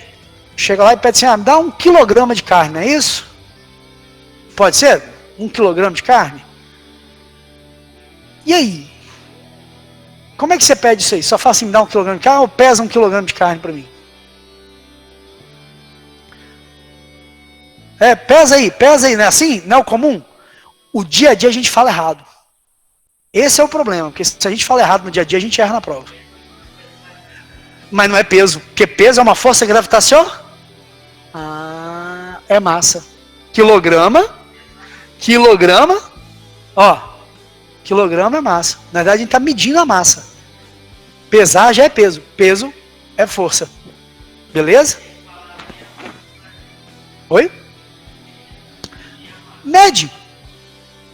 chega lá e pede assim, me dá 1 quilograma de carne, não é isso? Pode ser? 1 quilograma de carne? E aí? Como é que você pede isso aí? Só fala assim, me dá 1 quilograma de carne ou pesa 1 quilograma de carne para mim? Pesa aí, não é assim? Não é o comum? O dia a dia a gente fala errado. Esse é o problema, porque se a gente fala errado no dia a dia, a gente erra na prova. Mas não é peso, porque peso é uma força gravitacional. É massa. Quilograma, ó, quilograma é massa. Na verdade, a gente está medindo a massa. Pesar já é peso, peso é força. Beleza? Oi?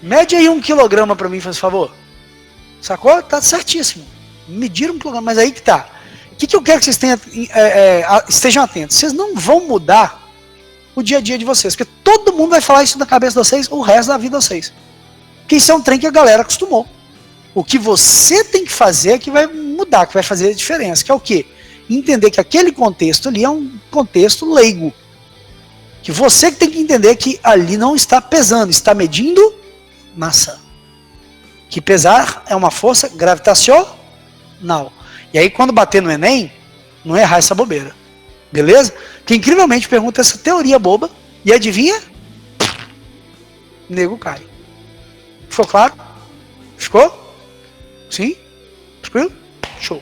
Mede aí 1 quilograma para mim, faz favor. Sacou? Tá certíssimo. Medir 1 quilograma, mas aí que tá. O que eu quero que vocês estejam atentos? Vocês não vão mudar o dia a dia de vocês, porque todo mundo vai falar isso na cabeça de vocês o resto da vida de vocês. Porque isso é um trem que a galera acostumou. O que você tem que fazer é que vai mudar, que vai fazer a diferença, que é o quê? Entender que aquele contexto ali é um contexto leigo. Que você que tem que entender que ali não está pesando, está medindo massa. Que pesar é uma força gravitacional. E aí quando bater no Enem, não errar essa bobeira. Beleza? Que incrivelmente pergunta essa teoria boba e adivinha? Nego cai. Ficou claro? Ficou? Sim? Tranquilo? Show.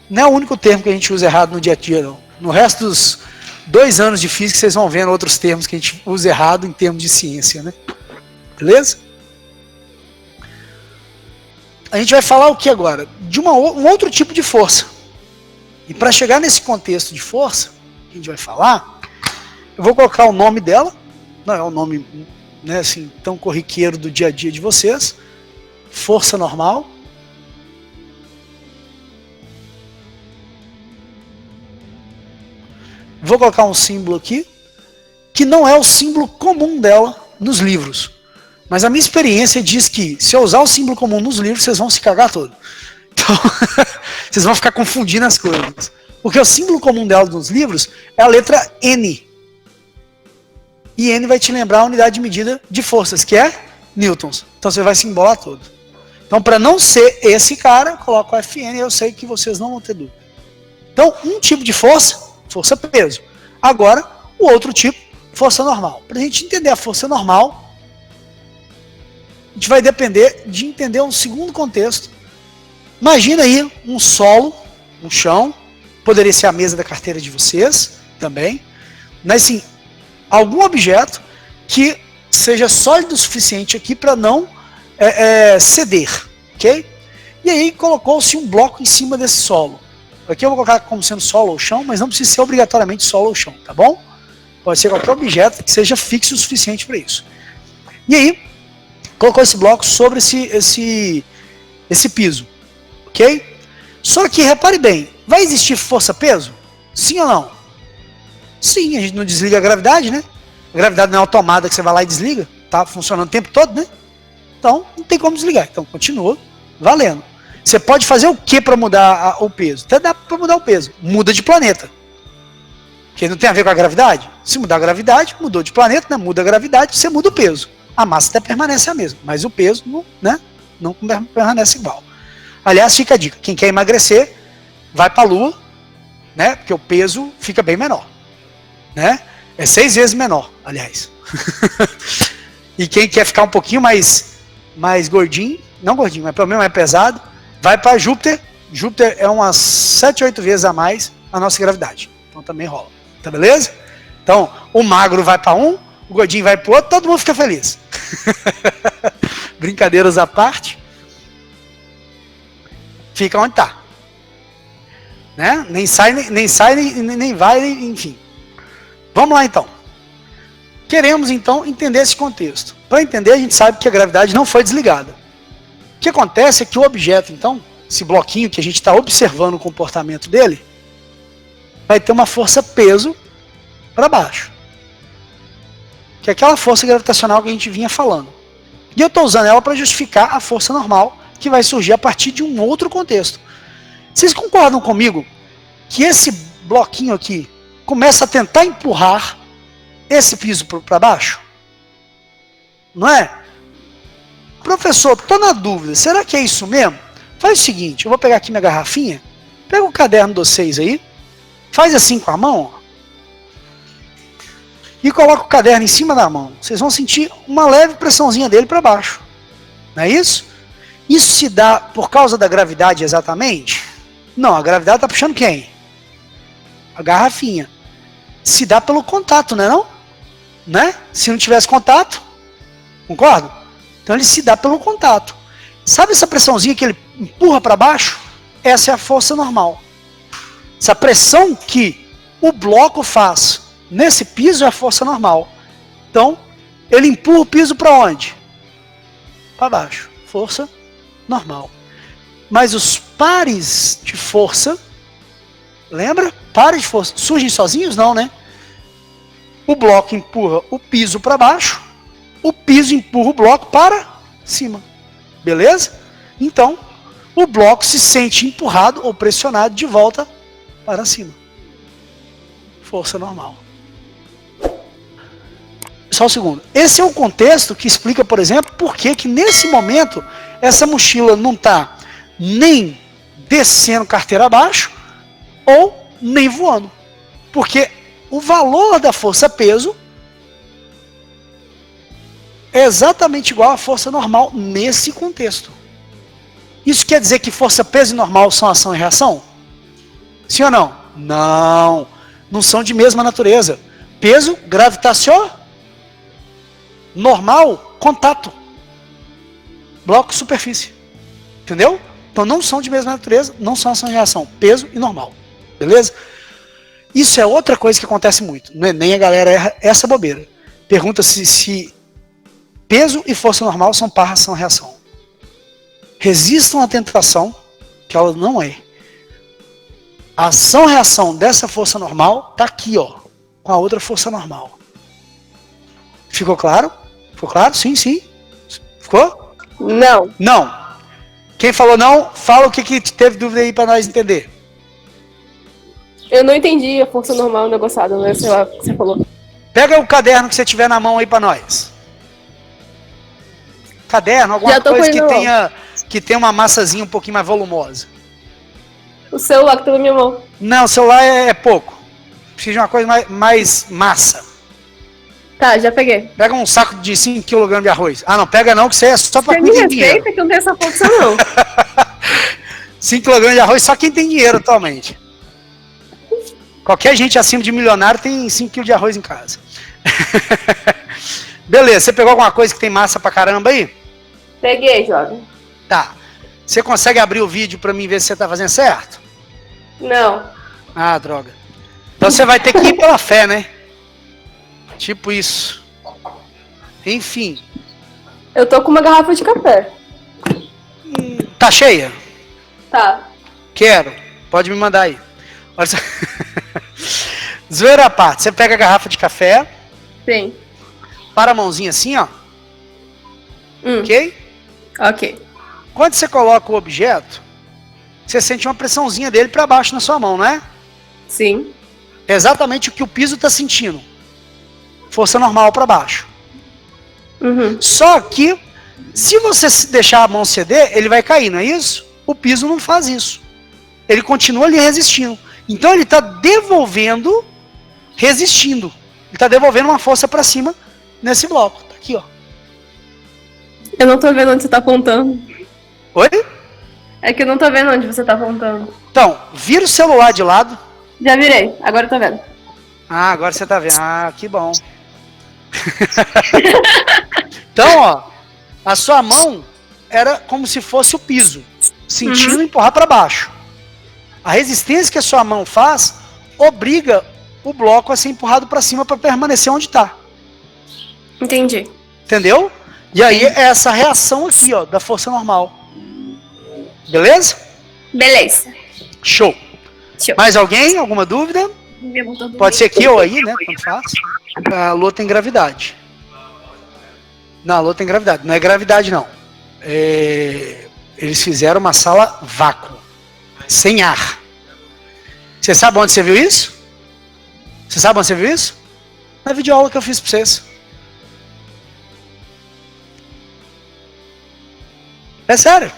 Não é o único termo que a gente usa errado no dia a dia, não. No resto dos 2 anos de física, vocês vão vendo outros termos que a gente usa errado em termos de ciência, né? Beleza? A gente vai falar o que agora? De um outro tipo de força. E para chegar nesse contexto de força, que a gente vai falar, eu vou colocar o nome dela, não é o nome, né, assim, tão corriqueiro do dia a dia de vocês, força normal. Vou colocar um símbolo aqui, que não é o símbolo comum dela nos livros. Mas a minha experiência diz que, se eu usar o símbolo comum nos livros, vocês vão se cagar todo. Então, vocês vão ficar confundindo as coisas. Porque o símbolo comum dela nos livros é a letra N. E N vai te lembrar a unidade de medida de forças, que é newtons. Então você vai se embolar todo. Então, para não ser esse cara, coloca o Fn, eu sei que vocês não vão ter dúvida. Então, um tipo de força, força-peso. Agora, o outro tipo, força normal. Para a gente entender a força normal, a gente vai depender de entender um segundo contexto. Imagina aí um solo, um chão, poderia ser a mesa da carteira de vocês também, mas sim, algum objeto que seja sólido o suficiente aqui para não ceder, ok? E aí colocou-se um bloco em cima desse solo. Aqui eu vou colocar como sendo solo ou chão, mas não precisa ser obrigatoriamente solo ou chão, tá bom? Pode ser qualquer objeto que seja fixo o suficiente para isso. E aí, colocou esse bloco sobre esse piso, ok? Só que, repare bem, vai existir força-peso? Sim ou não? Sim, a gente não desliga a gravidade, né? A gravidade não é automada que você vai lá e desliga, tá funcionando o tempo todo, né? Então, não tem como desligar. Então, continua valendo. Você pode fazer o que para mudar o peso? Até dá para mudar o peso. Muda de planeta. Porque não tem a ver com a gravidade? Se mudar a gravidade, mudou de planeta, né? Muda a gravidade, você muda o peso. A massa até permanece a mesma, mas o peso não, né? Não permanece igual. Aliás, fica a dica. Quem quer emagrecer, vai para a Lua, né? Porque o peso fica bem menor. Né? É 6 vezes menor, aliás. E quem quer ficar um pouquinho mais gordinho, não gordinho, mas pelo menos mais pesado, vai para Júpiter. Júpiter é umas 7, 8 vezes a mais a nossa gravidade. Então também rola. Tá beleza? Então, o magro vai para um, o gordinho vai para o outro, todo mundo fica feliz. Brincadeiras à parte. Fica onde tá. Né? Nem sai, nem vai, enfim. Vamos lá então. Queremos então entender esse contexto. Para entender, a gente sabe que a gravidade não foi desligada. O que acontece é que o objeto, então, esse bloquinho que a gente está observando o comportamento dele, vai ter uma força-peso para baixo. Que é aquela força gravitacional que a gente vinha falando. E eu estou usando ela para justificar a força normal que vai surgir a partir de um outro contexto. Vocês concordam comigo que esse bloquinho aqui começa a tentar empurrar esse piso para baixo? Não é? Professor, estou na dúvida, será que é isso mesmo? Faz o seguinte, eu vou pegar aqui minha garrafinha, pega o caderno de vocês aí, faz assim com a mão, ó, e coloca o caderno em cima da mão. Vocês vão sentir uma leve pressãozinha dele para baixo. Não é isso? Isso se dá por causa da gravidade exatamente? Não, a gravidade está puxando quem? A garrafinha. Se dá pelo contato, não é não? Né? Se não tivesse contato, concorda? Então ele se dá pelo contato. Sabe essa pressãozinha que ele empurra para baixo? Essa é a força normal. Essa pressão que o bloco faz nesse piso é a força normal. Então, ele empurra o piso para onde? Para baixo. Força normal. Mas os pares de força, lembra? Pares de força surgem sozinhos? Não, né? O bloco empurra o piso para baixo, o piso empurra o bloco para cima. Beleza? Então, o bloco se sente empurrado ou pressionado de volta para cima. Força normal. Só um segundo. Esse é o contexto que explica, por exemplo, por que nesse momento essa mochila não está nem descendo carteira abaixo ou nem voando. Porque o valor da força-peso é exatamente igual à força normal nesse contexto. Isso quer dizer que força-peso e normal são ação e reação? Sim ou não? Não. Não são de mesma natureza. Peso, gravitacional. Normal, contato. Bloco, superfície. Entendeu? Então não são de mesma natureza, não são ação e reação. Peso e normal. Beleza? Isso é outra coisa que acontece muito. No Enem a galera erra essa bobeira. Pergunta se peso e força normal são par, ação e reação. Resistam à tentação, que ela não é. A ação-reação dessa força normal está aqui, ó, com a outra força normal. Ficou claro? Ficou claro? Sim, sim. Ficou? Não. Não. Quem falou não, fala o que teve dúvida aí pra nós entender. Eu não entendi a força normal negociada, né? Sei lá o que você falou. Pega o caderno que você tiver na mão aí pra nós. Caderno, alguma coisa que tenha uma massazinha um pouquinho mais volumosa. O celular que tá na minha mão. Não, o celular é pouco. Precisa de uma coisa mais massa. Tá, já peguei. Pega um saco de 5 kg de arroz. Ah, não, pega não, que isso aí é só pra Você quem me tem dinheiro. respeita que eu não tenho essa força, não. 5 kg de arroz só quem tem dinheiro atualmente. Qualquer gente acima de milionário tem 5 kg de arroz em casa. Beleza, você pegou alguma coisa que tem massa pra caramba aí? Peguei, jovem. Tá. Você consegue abrir o vídeo pra mim ver se você tá fazendo certo? Não. Ah, droga. Então você vai ter que ir pela fé, né? Tipo isso. Enfim. Eu tô com uma garrafa de café. Tá cheia? Tá. Quero. Pode me mandar aí. Olha só. Zoeira à parte. Você pega a garrafa de café. Sim. Para a mãozinha assim, ó. Ok? Ok. Quando você coloca o objeto, você sente uma pressãozinha dele para baixo na sua mão, não é? Sim. É exatamente o que o piso está sentindo. Força normal para baixo. Uhum. Só que, se você deixar a mão ceder, ele vai cair, não é isso? O piso não faz isso. Ele continua ali resistindo. Então ele está devolvendo, resistindo. Ele está devolvendo uma força para cima nesse bloco. Tá aqui, ó. Eu não tô vendo onde você tá apontando. Oi? É que eu não tô vendo onde você tá apontando. Então, vira o celular de lado. Já virei, agora eu tô vendo. Ah, agora você tá vendo. Ah, que bom. Então, ó, a sua mão era como se fosse o piso, sentindo empurrar para baixo. A resistência que a sua mão faz obriga o bloco a ser empurrado para cima para permanecer onde está. Entendi. Entendeu? E aí é essa reação aqui, ó, da força normal. Beleza? Beleza. Show. Mais alguém? Alguma dúvida? Pode ser aqui ou aí, né? Tanto faz. A Lua tem gravidade. Não, a Lua tem gravidade. Não é gravidade, não. Eles fizeram uma sala vácuo. Sem ar. Você sabe onde você viu isso? Você sabe onde você viu isso? Na videoaula que eu fiz pra vocês. É sério.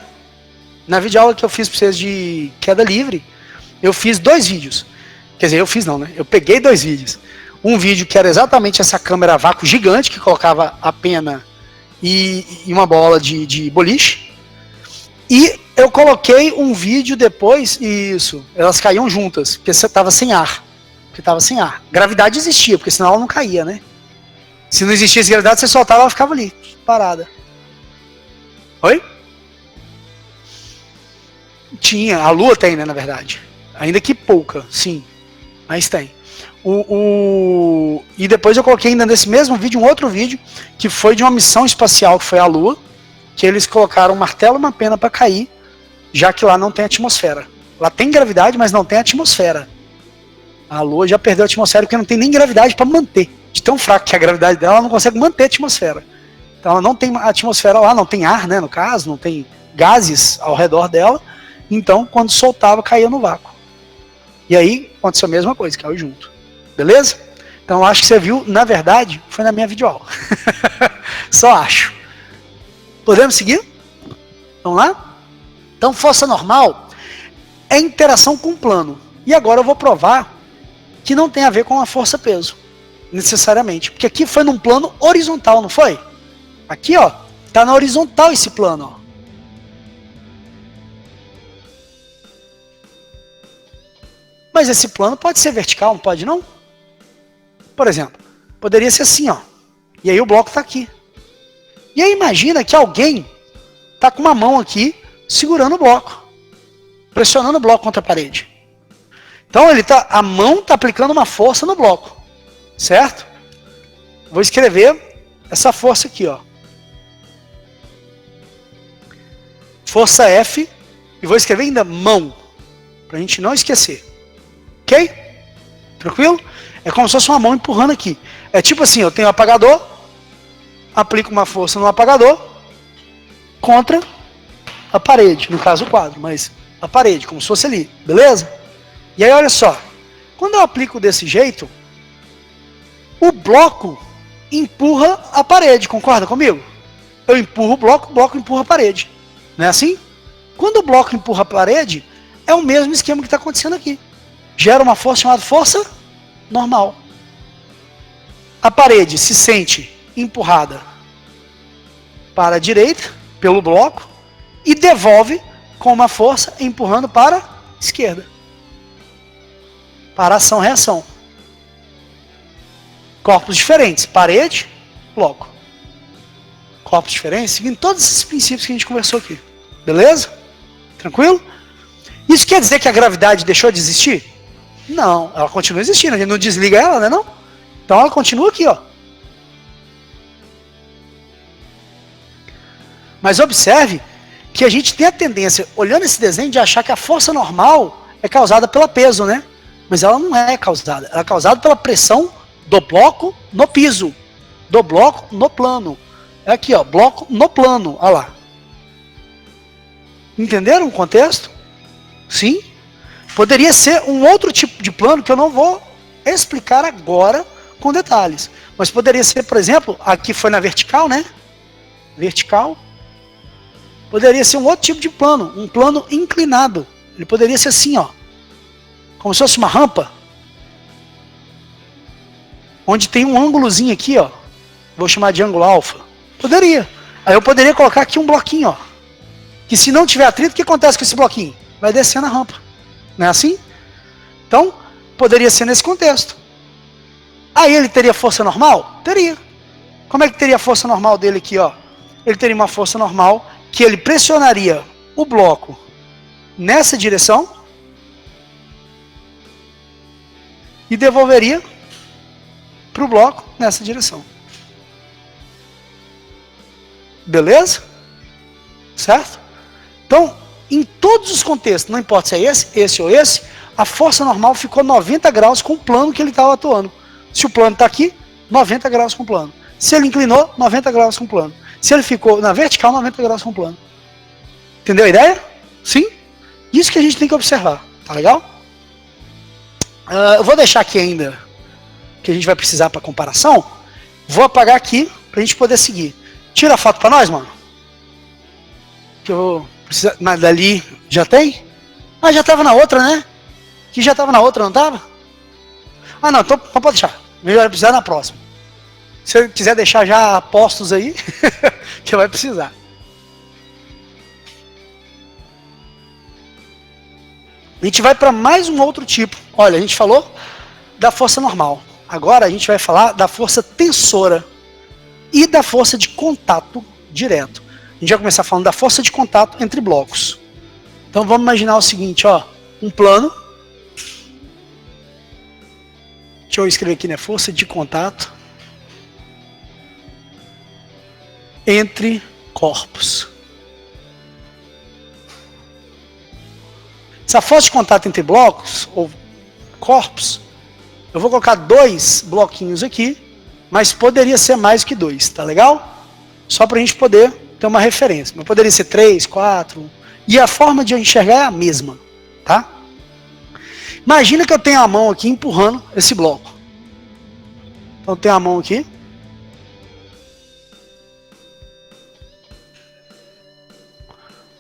Na videoaula que eu fiz pra vocês de queda livre, eu fiz 2 vídeos. Quer dizer, eu fiz não, né? Eu peguei 2 vídeos. Um vídeo que era exatamente essa câmera vácuo gigante que colocava a pena e uma bola de boliche. E eu coloquei um vídeo depois, isso, elas caíam juntas, porque você tava sem ar. Porque tava sem ar. Gravidade existia, porque senão ela não caía, né? Se não existisse gravidade, você soltava, ela ficava ali, parada. Oi? Tinha, a Lua tem, né, na verdade. Ainda que pouca, sim. Mas tem. E depois eu coloquei ainda nesse mesmo vídeo um outro vídeo que foi de uma missão espacial que foi a Lua, que eles colocaram um martelo e uma pena para cair, já que lá não tem atmosfera. Lá tem gravidade, mas não tem atmosfera. A Lua já perdeu a atmosfera porque não tem nem gravidade para manter. De tão fraca que é a gravidade dela, ela não consegue manter a atmosfera. Então ela não tem atmosfera lá, não tem ar, né, no caso, não tem gases ao redor dela. Então, quando soltava, caía no vácuo. E aí, aconteceu a mesma coisa, caiu junto. Beleza? Então, acho que você viu, na verdade, foi na minha videoaula. Só acho. Podemos seguir? Vamos lá? Então, força normal é interação com o plano. E agora eu vou provar que não tem a ver com a força-peso, necessariamente. Porque aqui foi num plano horizontal, não foi? Aqui, ó, tá na horizontal esse plano, ó. Mas esse plano pode ser vertical, não pode não? Por exemplo, poderia ser assim, ó. E aí o bloco está aqui. E aí imagina que alguém está com uma mão aqui segurando o bloco, pressionando o bloco contra a parede. Então a mão está aplicando uma força no bloco, certo? Vou escrever essa força aqui, ó. Força F e vou escrever ainda mão, para a gente não esquecer. Ok? Tranquilo? É como se fosse uma mão empurrando aqui. É tipo assim, eu tenho um apagador, aplico uma força no apagador contra a parede, no caso o quadro, mas a parede, como se fosse ali, beleza? E aí olha só, quando eu aplico desse jeito, o bloco empurra a parede, concorda comigo? Eu empurro o bloco empurra a parede, não é assim? Quando o bloco empurra a parede, é o mesmo esquema que está acontecendo aqui. Gera uma força chamada força normal. A parede se sente empurrada para a direita, pelo bloco, e devolve com uma força empurrando para a esquerda. Para ação-reação. Corpos diferentes, parede, bloco. Corpos diferentes, seguindo todos esses princípios que a gente conversou aqui. Beleza? Tranquilo? Isso quer dizer que a gravidade deixou de existir? Não, ela continua existindo, a gente não desliga ela, né não? Então ela continua aqui, ó. Mas observe que a gente tem a tendência, olhando esse desenho, de achar que a força normal é causada pelo peso, né? Mas ela não é causada, ela é causada pela pressão do bloco no piso, do bloco no plano. É aqui, ó, bloco no plano, olha lá. Entenderam o contexto? Sim? Poderia ser um outro tipo de plano que eu não vou explicar agora com detalhes. Mas poderia ser, por exemplo, aqui foi na vertical, né? Vertical. Poderia ser um outro tipo de plano, um plano inclinado. Ele poderia ser assim, ó. Como se fosse uma rampa. Onde tem um ângulozinho aqui, ó. Vou chamar de ângulo alfa. Poderia. Aí eu poderia colocar aqui um bloquinho, ó. Que se não tiver atrito, o que acontece com esse bloquinho? Vai descer na rampa. Não é assim? Então, poderia ser nesse contexto. Aí ele teria força normal? Teria. Como é que teria a força normal dele aqui, ó? Ele teria uma força normal que ele pressionaria o bloco nessa direção e devolveria para o bloco nessa direção. Beleza? Certo? Então, em todos os contextos, não importa se é esse ou esse, a força normal ficou 90 graus com o plano que ele estava atuando. Se o plano está aqui, 90 graus com o plano. Se ele inclinou, 90 graus com o plano. Se ele ficou na vertical, 90 graus com o plano. Entendeu a ideia? Sim? Isso que a gente tem que observar. Tá legal? Eu vou deixar aqui ainda, que a gente vai precisar para comparação. Vou apagar aqui, para a gente poder seguir. Tira a foto para nós, mano. Que eu vou precisar. Mas dali já tem? Ah, já estava na outra, né? Que já estava na outra, não estava? Ah, não, então pode deixar. Melhor precisar na próxima. Se você quiser deixar já postos aí, que vai precisar. A gente vai para mais um outro tipo. Olha, a gente falou da força normal. Agora a gente vai falar da força tensora e da força de contato direto. A gente vai começar falando da força de contato entre blocos. Então vamos imaginar o seguinte, ó, um plano. Deixa eu escrever aqui, né? Força de contato entre corpos. Essa força de contato entre blocos, ou corpos, eu vou colocar 2 bloquinhos aqui, mas poderia ser mais que 2, tá legal? Só para a gente poder ter uma referência. Mas poderia ser 3, 4, e a forma de eu enxergar é a mesma, tá? Imagina que eu tenho a mão aqui empurrando esse bloco. Então eu tenho a mão aqui.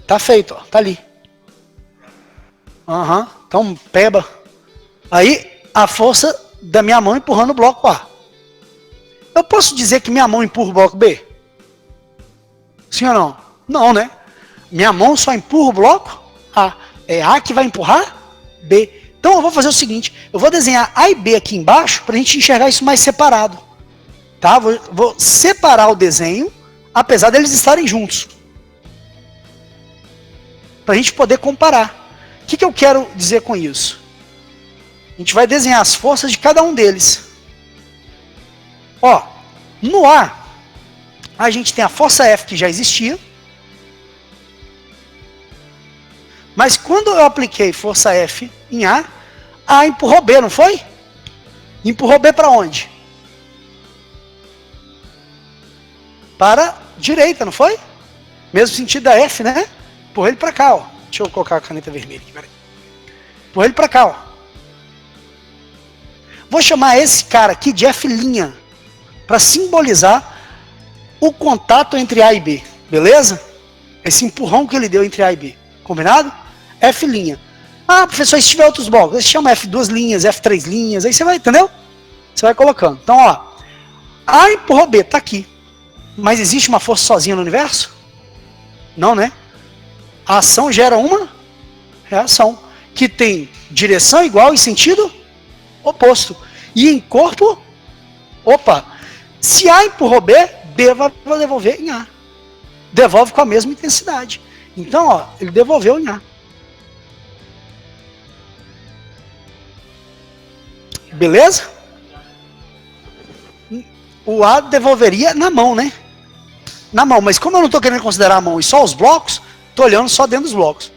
Tá feito, ó, tá ali. Então peba. Aí a força da minha mão empurrando o bloco A. Eu posso dizer que minha mão empurra o bloco B? Sim ou não? Não, né? Minha mão só empurra o bloco A. É A que vai empurrar B. Então eu vou fazer o seguinte, eu vou desenhar A e B aqui embaixo para a gente enxergar isso mais separado. Tá? Vou separar o desenho, apesar deles estarem juntos. Para a gente poder comparar. O que eu quero dizer com isso? A gente vai desenhar as forças de cada um deles. Ó, no A, a gente tem a força F que já existia. Mas quando eu apliquei força F em A empurrou B, não foi? Empurrou B para onde? Para a direita, não foi? Mesmo sentido da F, né? Empurra ele pra cá, ó. Deixa eu colocar a caneta vermelha aqui, peraí. Empurra ele pra cá, ó. Vou chamar esse cara aqui de F', para simbolizar o contato entre A e B, beleza? Esse empurrão que ele deu entre A e B, combinado? F'. Ah, professor, se tiver outros blocos, você chama F2 linhas, F3 linhas, aí você vai, entendeu? Você vai colocando. Então, ó, A empurrou B, tá aqui. Mas existe uma força sozinha no universo? Não, né? A ação gera uma reação, que tem direção igual e sentido oposto. E em corpo, opa, se A empurrou B, B vai devolver em A. Devolve com a mesma intensidade. Então, ó, ele devolveu em A. Beleza? O A devolveria na mão, né? Na mão, mas como eu não estou querendo considerar a mão e só os blocos, estou olhando só dentro dos blocos.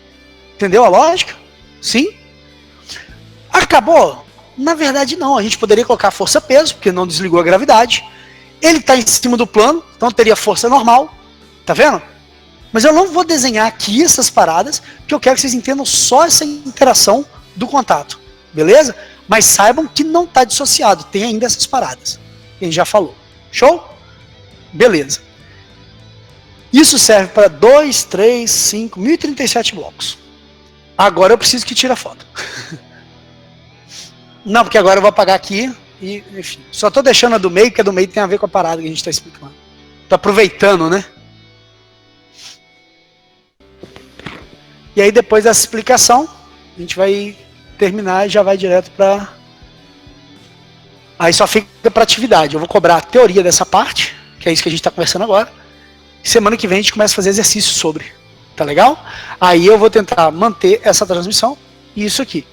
Entendeu a lógica? Sim? Acabou? Na verdade não, a gente poderia colocar força-peso, porque não desligou a gravidade. Ele está em cima do plano, então teria força normal. Tá vendo? Mas eu não vou desenhar aqui essas paradas, porque eu quero que vocês entendam só essa interação do contato. Beleza? Mas saibam que não está dissociado, tem ainda essas paradas. Que a gente já falou. Show? Beleza. Isso serve para 2, 3, 5, 1037 blocos. Agora eu preciso que tire a foto. Não, porque agora eu vou apagar aqui e, enfim. Só estou deixando a do meio, porque a do meio tem a ver com a parada que a gente está explicando. Estou aproveitando, né? E aí depois dessa explicação, a gente vai terminar e já vai direto para... Aí só fica para atividade. Eu vou cobrar a teoria dessa parte, que é isso que a gente está conversando agora. E semana que vem a gente começa a fazer exercícios sobre. Tá legal? Aí eu vou tentar manter essa transmissão e isso aqui.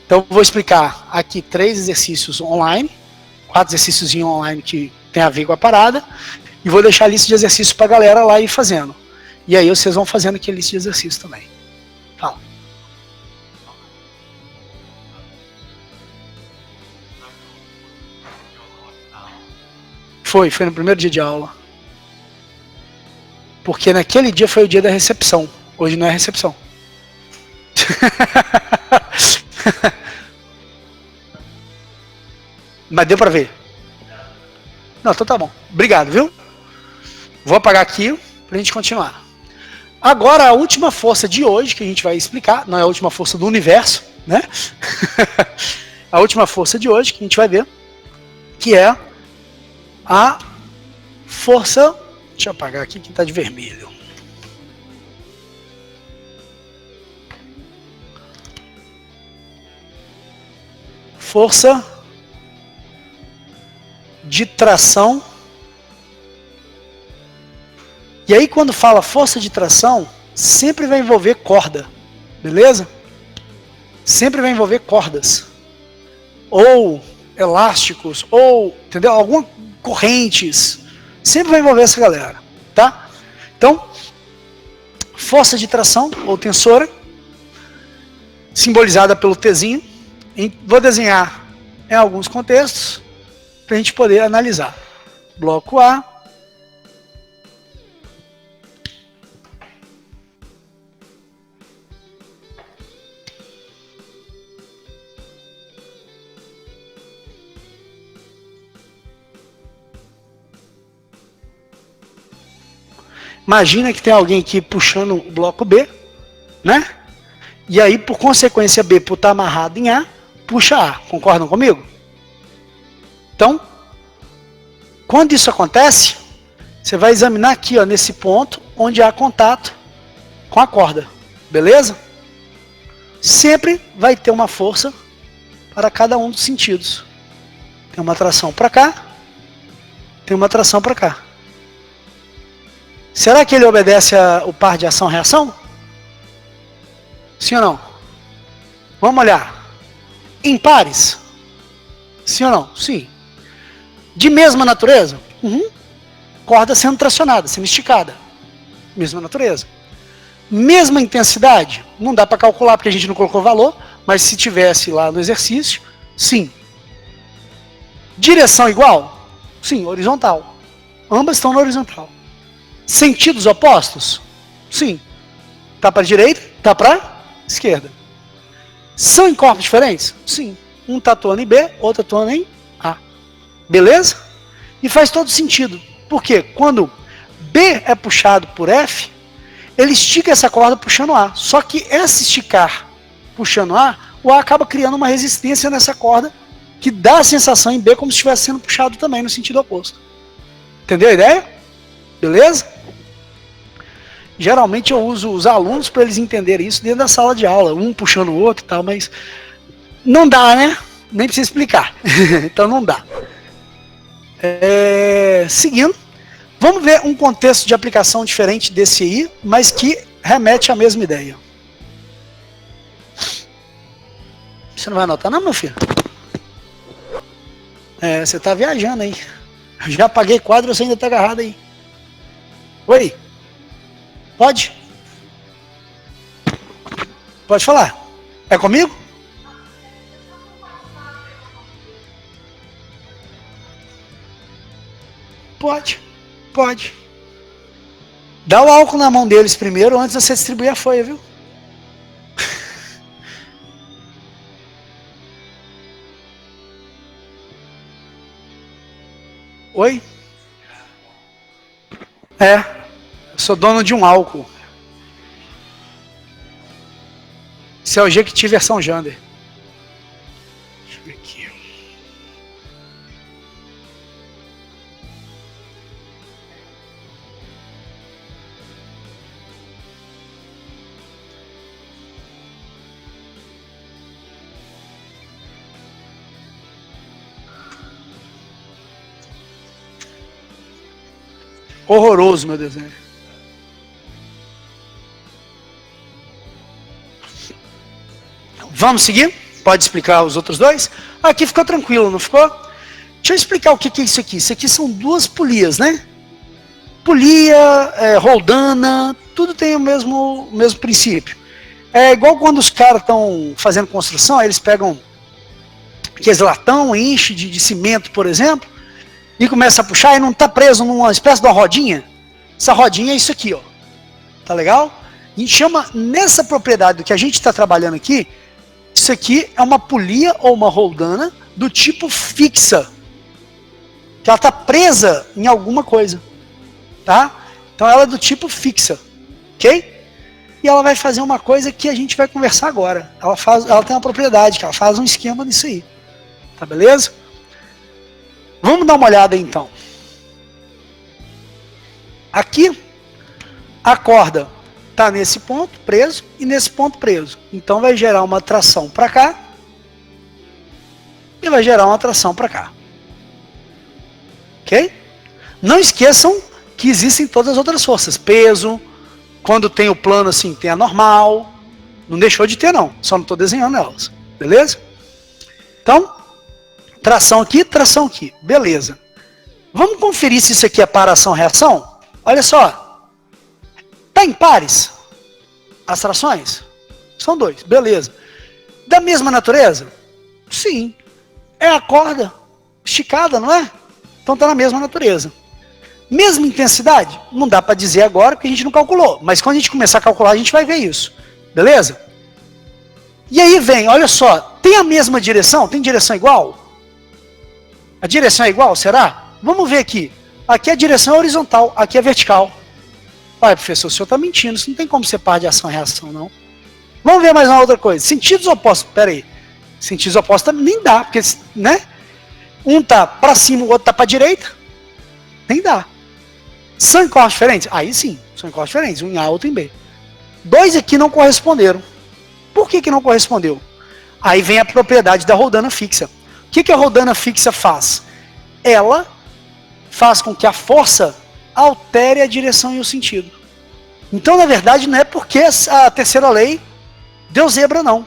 Então eu vou explicar aqui 3 exercícios online, 4 exercícios online que tem a ver com a parada, e vou deixar a lista de exercícios para a galera lá ir fazendo. E aí vocês vão fazendo aqui a lista de exercícios também. Fala. Foi no primeiro dia de aula. Porque naquele dia foi o dia da recepção. Hoje não é recepção. Mas deu pra ver? Não, então tá bom. Obrigado, viu? Vou apagar aqui pra gente continuar. Agora a última força de hoje que a gente vai explicar, não é a última força do universo, né? A última força de hoje que a gente vai ver, que é a força... Deixa eu apagar aqui que está de vermelho. Força de tração. E aí quando fala força de tração, sempre vai envolver corda. Beleza? Sempre vai envolver cordas. Ou elásticos, ou, entendeu? Algumas correntes. Sempre vai envolver essa galera, tá? Então, força de tração, ou tensora, simbolizada pelo Tzinho. Vou desenhar em alguns contextos, para a gente poder analisar. Bloco A. Imagina que tem alguém aqui puxando o bloco B, né? E aí, por consequência, B, por estar amarrado em A, puxa A. Concordam comigo? Então, quando isso acontece, você vai examinar aqui, ó, nesse ponto, onde há contato com a corda. Beleza? Sempre vai ter uma força para cada um dos sentidos. Tem uma atração para cá, tem uma atração para cá. Será que ele obedece ao par de ação-reação? Sim ou não? Vamos olhar. Em pares? Sim ou não? Sim. De mesma natureza? Uhum. Corda sendo tracionada, sendo esticada. Mesma natureza. Mesma intensidade? Não dá para calcular porque a gente não colocou valor, mas se tivesse lá no exercício, sim. Direção igual? Sim, horizontal. Ambas estão na horizontal. Sentidos opostos? Sim. tá para a direita, tá para a esquerda. São em corpos diferentes? Sim. Um tá atuando em B, outro atuando em A. Beleza? E faz todo sentido. Por quê? Quando B é puxado por F, ele estica essa corda puxando A. Só que esse esticar puxando A, o A acaba criando uma resistência nessa corda que dá a sensação em B como se estivesse sendo puxado também no sentido oposto. Entendeu a ideia? Beleza? Geralmente eu uso os alunos para eles entenderem isso dentro da sala de aula, um puxando o outro e tal, mas não dá, né? Nem precisa explicar. Então não dá. Seguindo, vamos ver um contexto de aplicação diferente desse aí, mas que remete à mesma ideia. Você não vai anotar não, meu filho? Você tá viajando aí. Eu já apaguei quadro, você ainda tá agarrado aí. Oi? Pode? Pode falar. É comigo? Pode. Pode. Dá o álcool na mão deles primeiro, antes de você distribuir a folha, viu? Oi? Eu sou dono de um álcool. Esse é o Jequiti versão Jander. Deixa eu ver aqui. Horroroso meu desenho. Vamos seguir? Pode explicar os outros dois? Aqui ficou tranquilo, não ficou? Deixa eu explicar o que é isso aqui. Isso aqui são duas polias, né? Polia, roldana, tudo tem o mesmo princípio. É igual quando os caras estão fazendo construção, aí eles pegam aqueles latão, enche de cimento, por exemplo, e começa a puxar e não está preso numa espécie de uma rodinha. Essa rodinha é isso aqui, ó. Tá legal? A gente chama, nessa propriedade do que a gente está trabalhando aqui, isso aqui é uma polia ou uma roldana do tipo fixa. Que ela está presa em alguma coisa. Tá? Então ela é do tipo fixa. Ok? E ela vai fazer uma coisa que a gente vai conversar agora. Ela tem uma propriedade, que ela faz um esquema nisso aí. Tá beleza? Vamos dar uma olhada aí, então. Aqui, a corda está nesse ponto preso e nesse ponto preso. Então vai gerar uma tração para cá e vai gerar uma tração para cá. Ok? Não esqueçam que existem todas as outras forças. Peso, quando tem o plano assim, tem a normal. Não deixou de ter não, só não estou desenhando elas. Beleza? Então, tração aqui, beleza. Vamos conferir se isso aqui é para ação-reação? Olha só. Está em pares? As trações? São dois, beleza. Da mesma natureza? Sim. É a corda esticada, não é? Então está na mesma natureza. Mesma intensidade? Não dá para dizer agora porque a gente não calculou. Mas quando a gente começar a calcular, a gente vai ver isso. Beleza? E aí vem, olha só. Tem a mesma direção? Tem direção igual? A direção é igual, será? Vamos ver aqui. Aqui a direção é horizontal, aqui é vertical. Pai, professor, o senhor está mentindo. Isso não tem como ser par de ação e reação, não. Vamos ver mais uma outra coisa. Sentidos opostos. Pera aí. Sentidos opostos também nem dá, porque, né? Um tá para cima, o outro tá para direita. Nem dá. São em corpos diferentes? Aí sim, são em corpos diferentes. Um em A, outro em B. Dois aqui não corresponderam. Por que não correspondeu? Aí vem a propriedade da roldana fixa. O que a roldana fixa faz? Ela faz com que a força altere a direção e o sentido. Então, na verdade, não é porque a terceira lei deu zebra, não.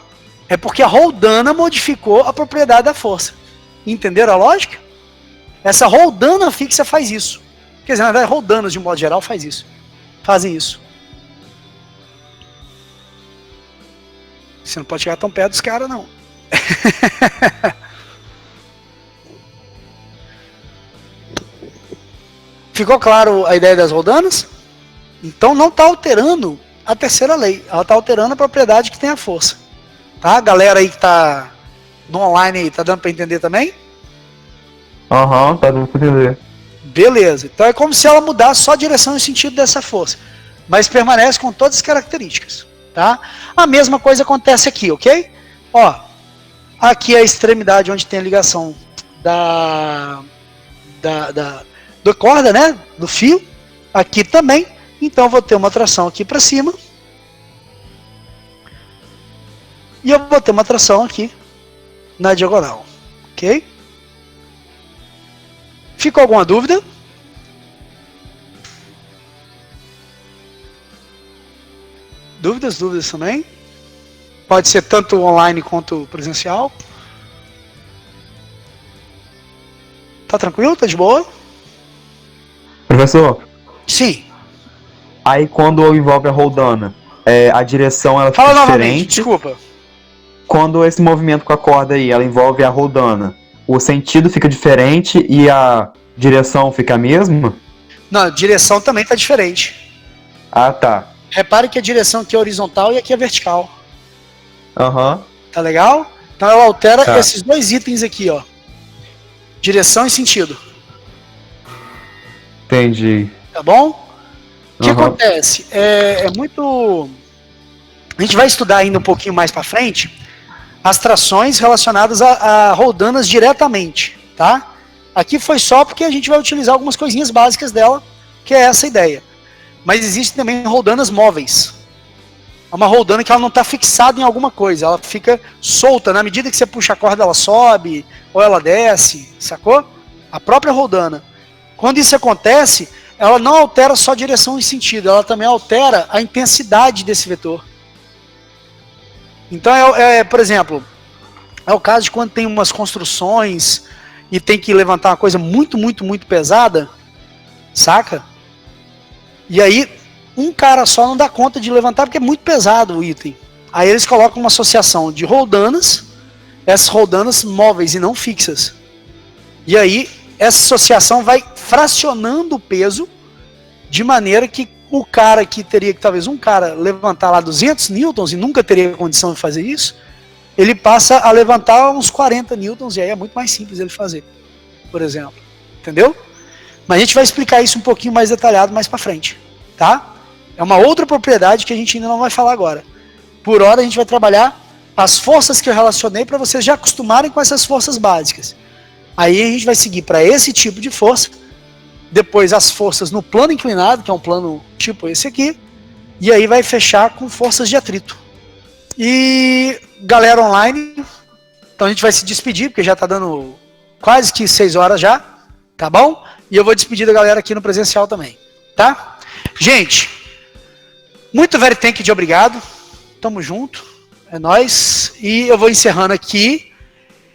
É porque a roldana modificou a propriedade da força. Entenderam a lógica? Essa roldana fixa faz isso. Quer dizer, na verdade, roldanas, de um modo geral, fazem isso. Você não pode chegar tão perto dos caras, não. Ficou claro a ideia das roldanas? Então não está alterando a terceira lei. Ela está alterando a propriedade que tem a força. Tá? Galera aí que está no online aí, tá dando para entender também? Aham, tá dando pra entender. Beleza. Então é como se ela mudasse só a direção e o sentido dessa força. Mas permanece com todas as características. Tá? A mesma coisa acontece aqui, ok? Ó, aqui é a extremidade onde tem a ligação da corda, né? Do fio. Aqui também. Então eu vou ter uma tração aqui para cima. E eu vou ter uma tração aqui na diagonal. Ok? Ficou alguma dúvida? Dúvidas também? Pode ser tanto online quanto presencial. Tá tranquilo? Tá de boa? Professor, Sim. aí quando envolve a roldana, a direção ela fica Fala novamente, diferente. desculpa. Quando esse movimento com a corda aí, ela envolve a roldana, o sentido fica diferente e a direção fica a mesma? Não, a direção também tá diferente. Ah, tá. Repare que a direção aqui é horizontal e aqui é vertical. Aham. Tá legal? Então ela altera Tá. esses dois itens aqui, ó. Direção e sentido. Entendi. Tá bom? O que Aham. acontece? É muito... A gente vai estudar ainda um pouquinho mais para frente as trações relacionadas a roldanas diretamente, tá? Aqui foi só porque a gente vai utilizar algumas coisinhas básicas dela, que é essa ideia. Mas existem também roldanas móveis. É uma roldana que ela não está fixada em alguma coisa, ela fica solta. Na medida que você puxa a corda, ela sobe ou ela desce, sacou? A própria roldana. Quando isso acontece, ela não altera só a direção e sentido, ela também altera a intensidade desse vetor. Então, por exemplo, é o caso de quando tem umas construções e tem que levantar uma coisa muito, muito, muito pesada, saca? E aí, um cara só não dá conta de levantar porque é muito pesado o item. Aí eles colocam uma associação de roldanas, essas roldanas móveis e não fixas. E aí, essa associação vai fracionando o peso de maneira que o cara que teria que, talvez um cara levantar lá 200 newtons e nunca teria condição de fazer isso, ele passa a levantar uns 40 newtons e aí é muito mais simples ele fazer, por exemplo. Entendeu? Mas a gente vai explicar isso um pouquinho mais detalhado mais pra frente, tá? É uma outra propriedade que a gente ainda não vai falar agora. Por hora a gente vai trabalhar as forças que eu relacionei para vocês já acostumarem com essas forças básicas. Aí a gente vai seguir para esse tipo de força, depois as forças no plano inclinado, que é um plano tipo esse aqui, e aí vai fechar com forças de atrito. E galera online, então a gente vai se despedir, porque já tá dando quase que 6 horas já, tá bom? E eu vou despedir da galera aqui no presencial também, tá? Gente, muito very thank you de obrigado, tamo junto, é nóis, e eu vou encerrando aqui,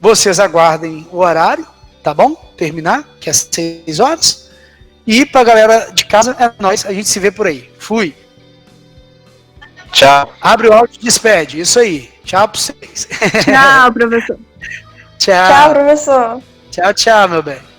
vocês aguardem o horário, tá bom? Terminar, que é 6 horas. E pra galera de casa, é nóis, a gente se vê por aí. Fui. Tchau. Abre o áudio e despede. Isso aí. Tchau pra vocês. Tchau, professor. Tchau. Tchau, professor. Tchau, tchau, meu bem.